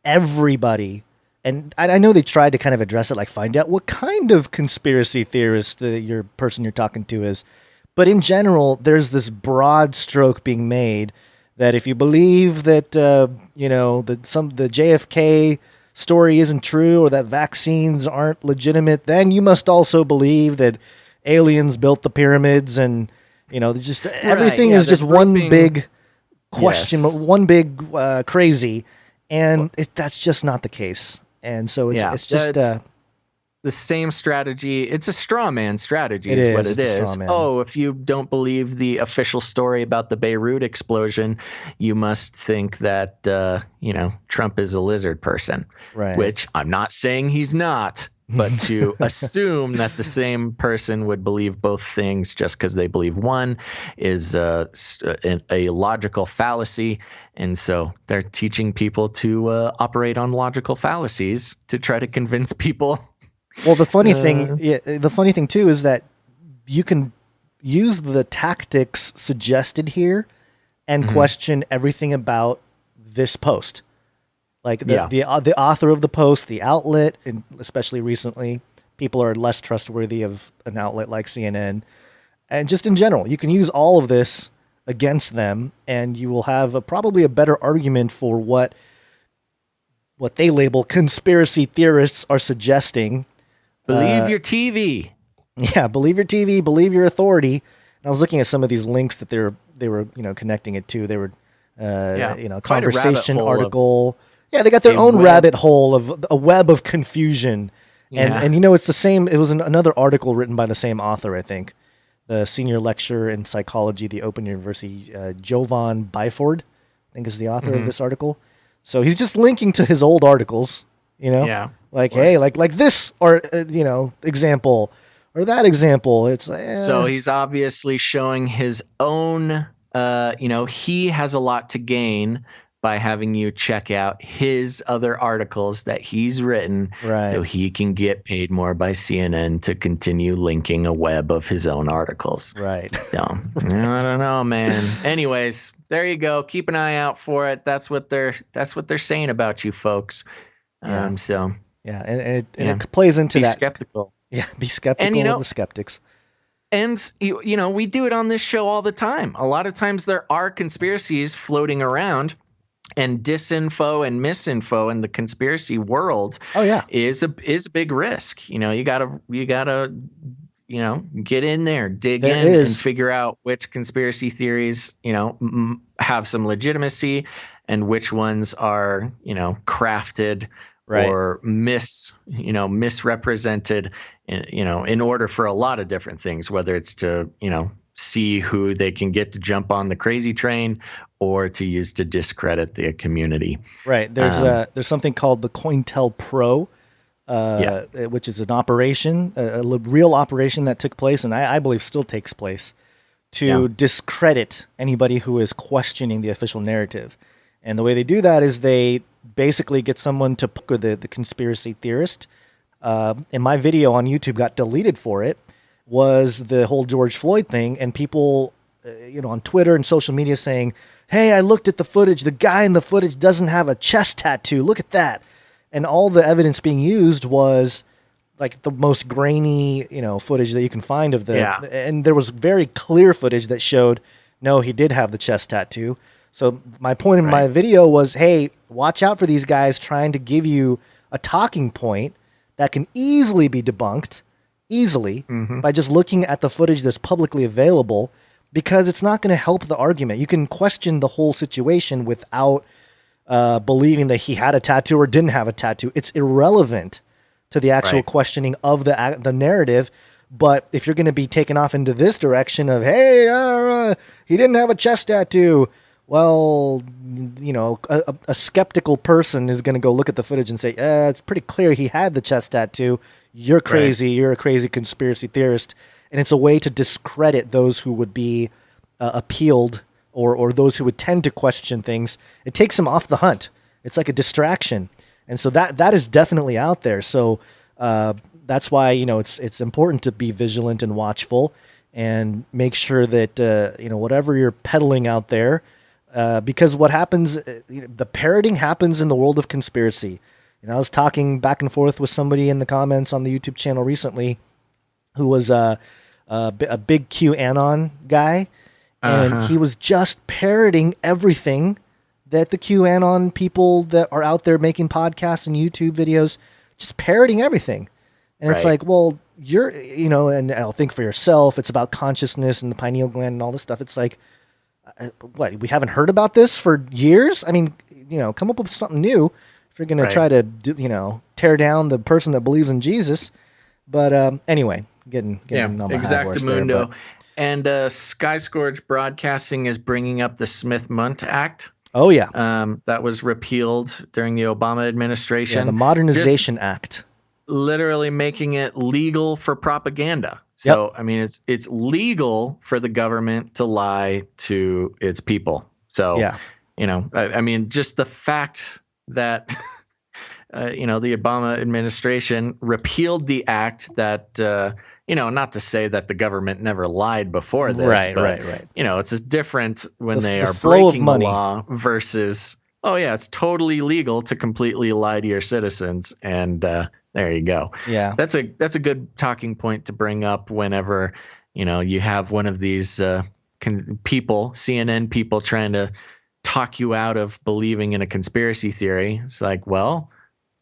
everybody. And I know they tried to kind of address it, like find out what kind of conspiracy theorist your person you're talking to is. But in general, there's this broad stroke being made that if you believe that, the JFK story isn't true or that vaccines aren't legitimate, then you must also believe that aliens built the pyramids and just everything is just one big question, one big crazy, and that's just not the case. And so it's just the same strategy. It's a straw man strategy it is is what it is. Oh, if you don't believe the official story about the Beirut explosion, you must think that, Trump is a lizard person, right? Which I'm not saying he's not. But to assume that the same person would believe both things just because they believe one is a logical fallacy. And so they're teaching people to operate on logical fallacies to try to convince people. Well, the funny thing too is that you can use the tactics suggested here and question everything about this post. Like the author of the post, the outlet, and especially recently, people are less trustworthy of an outlet like CNN. And just in general, you can use all of this against them, and you will have probably a better argument for what they label conspiracy theorists are suggesting. Believe your TV. Yeah, believe your TV, believe your authority. And I was looking at some of these links that they were connecting it to. They were conversation article. Yeah, they got their own rabbit hole of a web of confusion. And it's the same. It was another article written by the same author, I think. The senior lecturer in psychology, the Open University, Jovan Byford, I think is the author of this article. So he's just linking to his old articles, hey, like this or, example or that example. It's So he's obviously showing his own, he has a lot to gain by having you check out his other articles that he's written, so he can get paid more by CNN to continue linking a web of his own articles. Right. So, I don't know, man. Anyways, there you go. Keep an eye out for it. That's what they're saying about you folks. Yeah. And it plays into be that. Skeptical. Yeah, be skeptical of the skeptics. And, we do it on this show all the time. A lot of times there are conspiracies floating around. And disinfo and misinfo in the conspiracy world is a big risk. You gotta get in there, dig in, and figure out which conspiracy theories have some legitimacy and which ones are crafted or misrepresented in order for a lot of different things, whether it's to see who they can get to jump on the crazy train or to use to discredit the community. Right. There's something called the COINTELPRO, which is an operation, a real operation that took place, and I believe still takes place, to discredit anybody who is questioning the official narrative. And the way they do that is they basically get someone to the conspiracy theorist. And my video on YouTube got deleted for it. was the whole George Floyd thing, and people, on Twitter and social media saying, "Hey, I looked at the footage. The guy in the footage doesn't have a chest tattoo. Look at that." And all the evidence being used was like the most grainy, footage that you can find of and there was very clear footage that showed, no, he did have the chest tattoo. So my point in my video was, hey, watch out for these guys trying to give you a talking point that can easily be debunked, by just looking at the footage that's publicly available, because it's not going to help the argument. You can question the whole situation without believing that he had a tattoo or didn't have a tattoo. It's irrelevant to the actual questioning of the narrative. But if you're going to be taken off into this direction of, hey, he didn't have a chest tattoo, well, a skeptical person is going to go look at the footage and say, it's pretty clear he had the chest tattoo. You're crazy. You're a crazy conspiracy theorist. And it's a way to discredit those who would be appealed or those who would tend to question things. It takes them off the hunt. It's like a distraction. And so that is definitely out there. So that's why, it's important to be vigilant and watchful and make sure that, whatever you're peddling out there, because what happens, the parroting happens in the world of conspiracy. I was talking back and forth with somebody in the comments on the YouTube channel recently who was a big QAnon guy, and he was just parroting everything that the QAnon people that are out there making podcasts and YouTube videos, just parroting everything. And it's like, well, you're, and I'll think for yourself. It's about consciousness and the pineal gland and all this stuff. It's like, what, we haven't heard about this for years? I mean, come up with something new if you're going to try to, tear down the person that believes in Jesus. But anyway, getting on my high horse there, and Sky Scourge Broadcasting is bringing up the Smith-Mundt Act. Oh, yeah. That was repealed during the Obama administration. Yeah, the Modernization Act. Literally making it legal for propaganda. So, I mean, it's legal for the government to lie to its people. So, I mean, just the fact that, the Obama administration repealed the act that, not to say that the government never lied before this. Right. It's just different when they are breaking the law versus, it's totally legal to completely lie to your citizens. And there you go. Yeah. That's a good talking point to bring up whenever, you have one of these people, CNN people, trying to talk you out of believing in a conspiracy theory. It's like, well,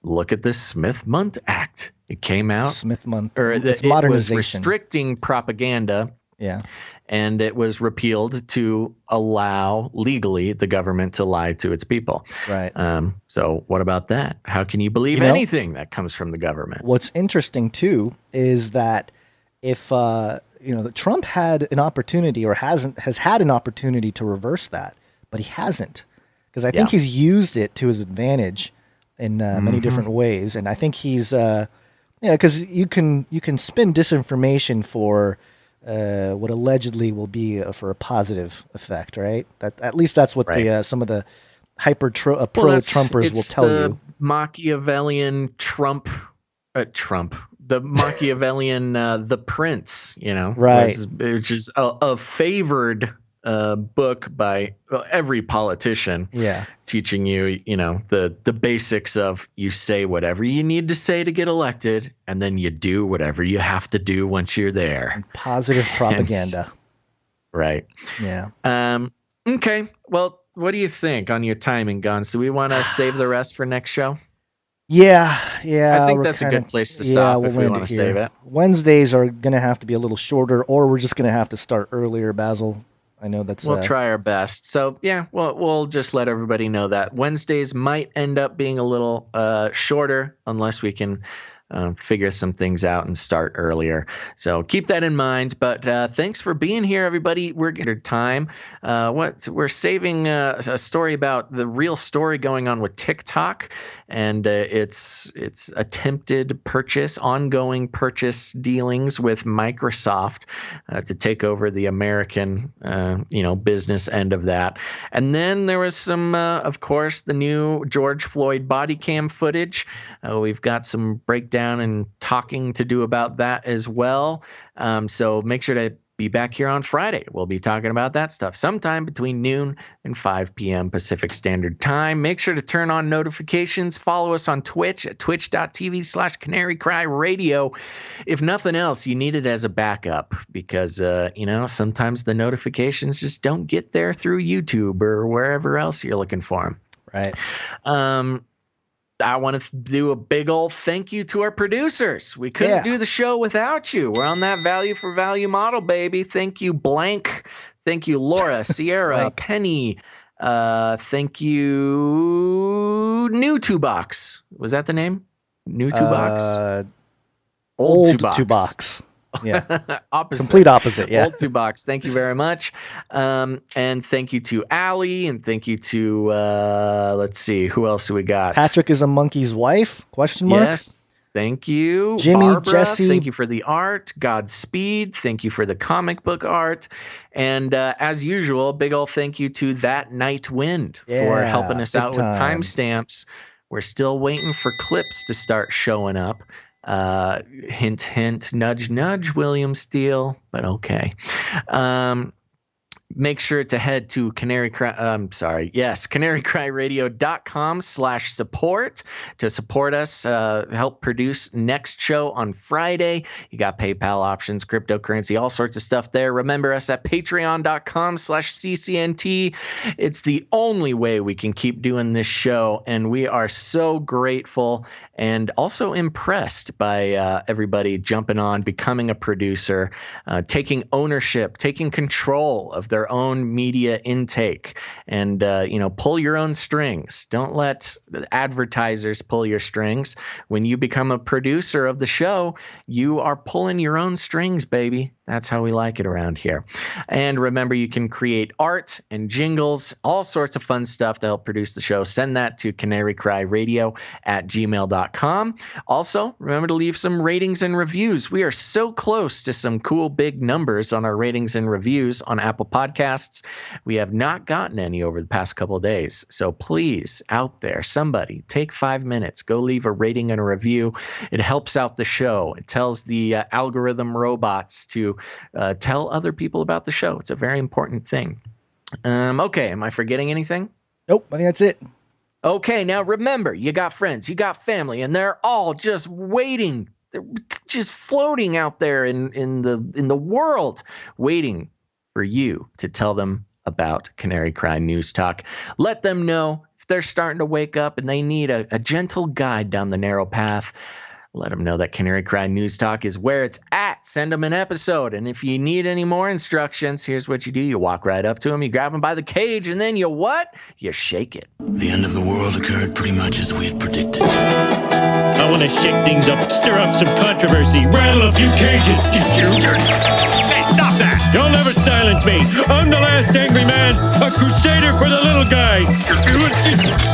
look at this Smith-Mundt Act. It came out. Smith-Mundt. Or it was restricting propaganda. Yeah. And it was repealed to allow legally the government to lie to its people. Right. So what about that? How can you believe anything that comes from the government? What's interesting too is that if Trump had an opportunity or has had an opportunity to reverse that, but he hasn't, because I think he's used it to his advantage in many different ways, and I think he's because you can spin disinformation for what allegedly will be for a positive effect, right? At least that's what the some of the pro-Trumpers will tell you. Machiavellian the Machiavellian the Prince, right? Which is a favored book by every politician. Yeah, teaching you, the basics of you say whatever you need to say to get elected, and then you do whatever you have to do once you're there. And positive propaganda. Right. Yeah. Okay. Well, what do you think on your timing, Guns? Do we want to save the rest for next show? Yeah. I think that's a good place to stop if we want to save it. Wednesdays are going to have to be a little shorter, or we're just going to have to start earlier, Basil. I know that's. We'll try our best. So yeah, we'll just let everybody know that Wednesdays might end up being a little shorter unless we can figure some things out and start earlier. So keep that in mind. But thanks for being here, everybody. We're getting time. We're saving a story about the real story going on with TikTok and its attempted ongoing purchase dealings with Microsoft to take over the American business end of that. And then there was some, of course, the new George Floyd body cam footage. We've got some breakdown down and talking to do about that as well. So make sure to be back here on Friday. We'll be talking about that stuff sometime between noon and 5 p.m. Pacific Standard Time. Make sure to turn on notifications. Follow us on Twitch at twitch.tv/Canary Cry Radio. If nothing else, you need it as a backup because, sometimes the notifications just don't get there through YouTube or wherever else you're looking for them. Right. I want to do a big old thank you to our producers. We couldn't do the show without you. We're on that value for value model, baby. Thank you, Blank. Thank you, Laura, Sierra, Penny. Thank you, New Two Box. Was that the name? New Two Box? Old Two Box. Yeah. Opposite. Complete opposite. Yeah. Old Two Box. Thank you very much. And thank you to Allie. And thank you to, let's see, who else do we got? Patrick is a monkey's wife? Question mark. Yes. Thank you. Jimmy, Barbara, Jesse. Thank you for the art. Godspeed. Thank you for the comic book art. And as usual, big ol' thank you to That Night Wind for helping us out with timestamps. We're still waiting for clips to start showing up. Hint, hint, nudge, nudge, William Steele, but okay. Make sure to head to canarycryradio.com/support to support us, help produce next show on Friday. You got PayPal options, cryptocurrency, all sorts of stuff there. Remember us at patreon.com/CCNT. It's the only way we can keep doing this show, and we are so grateful and also impressed by everybody jumping on, becoming a producer, taking ownership, taking control of their own media intake, and pull your own strings. Don't let advertisers pull your strings. When you become a producer of the show, you are pulling your own strings, baby. That's how we like it around here. And remember, you can create art and jingles, all sorts of fun stuff to help produce the show. Send that to canarycryradio@gmail.com. Also, remember to leave some ratings and reviews. We are so close to some cool big numbers on our ratings and reviews on Apple Podcasts. We have not gotten any over the past couple of days. So please, out there, somebody, take 5 minutes. Go leave a rating and a review. It helps out the show. It tells the algorithm robots to tell other people about the show. It's a very important thing. Okay, am I forgetting anything? Nope, I think that's it. Okay, now remember, you got friends, you got family, and they're all just waiting. They're just floating out there in the world, waiting for you to tell them about Canary Cry News Talk. Let them know if they're starting to wake up and they need a gentle guide down the narrow path. Let them know that Canary Cry News Talk is where it's at. Send them an episode. And if you need any more instructions, here's what you do. You walk right up to them, you grab them by the cage, and then you what? You shake it. The end of the world occurred pretty much as we had predicted. I want to shake things up, stir up some controversy, rattle a few cages. Hey, stop that! You'll never silence me. I'm the last angry man, a crusader for the little guy.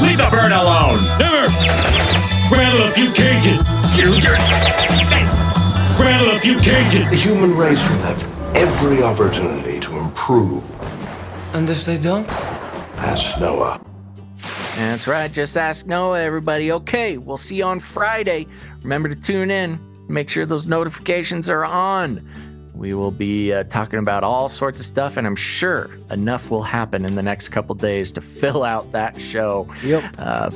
Leave the bird alone. Never. Rattle a few cages. Rattle a few cages. The human race will have every opportunity to improve. And if they don't? Ask Noah. That's right. Just ask Noah, everybody. Okay, we'll see you on Friday. Remember to tune in. Make sure those notifications are on. We will be talking about all sorts of stuff, and I'm sure enough will happen in the next couple days to fill out that show. Yep.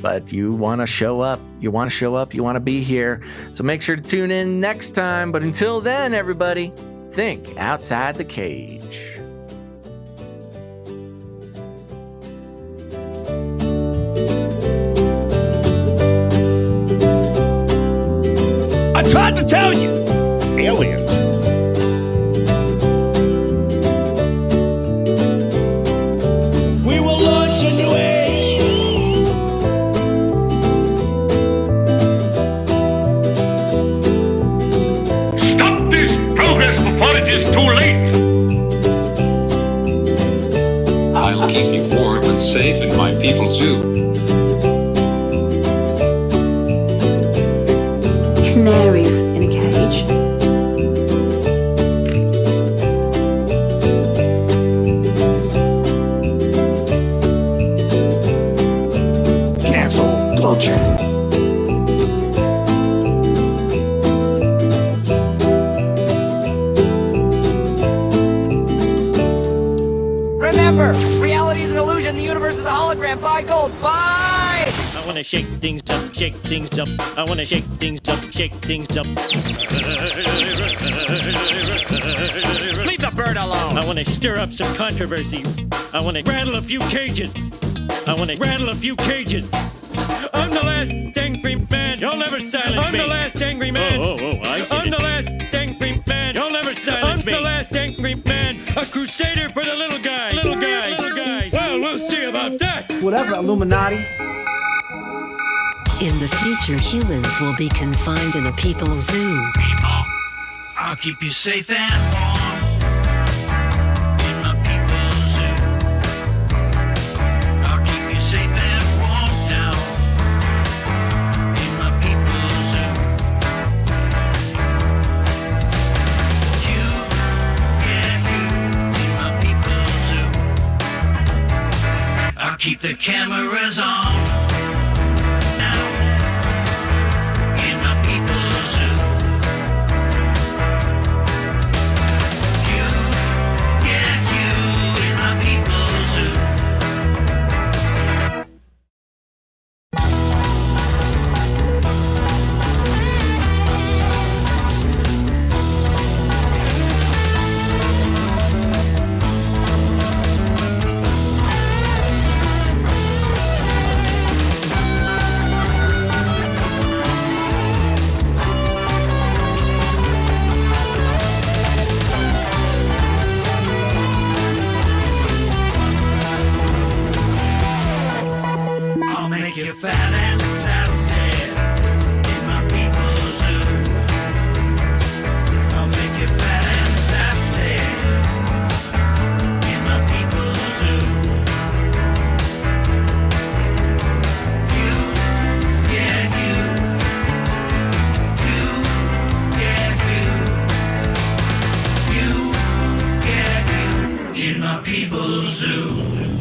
But you want to show up. You want to show up. You want to be here. So make sure to tune in next time. But until then, everybody, think outside the cage. I tried to tell you! Aliens. We will launch a new age. Stop this progress before it is too late. I'll keep you warm and safe in my people zoo. Canaries in a cage. Cancel culture. wanna shake things up, shake things up. I wanna shake things up, shake things up. Leave the bird alone. I wanna stir up some controversy. I wanna rattle a few cages. I wanna rattle a few cages. I'm the last angry man. You'll never silence me. I'm the last angry man. I'm the last angry man. You'll never silence me. I'm the last angry man. A crusader for the little guy. Little guy. Little guy. Well, we'll see about that. Whatever, Illuminati. In the future, humans will be confined in a people's zoo. People, I'll keep you safe and warm. In my people's zoo. I'll keep you safe and warm now. In my people's zoo. You, yeah, you. In my people's zoo. I'll keep the cameras on. Make you fat and sassy in my people's zoo. I'll make you fat and sassy in my people's zoo. You, yeah, you. You, yeah, you. You, yeah, you. In my people's zoo.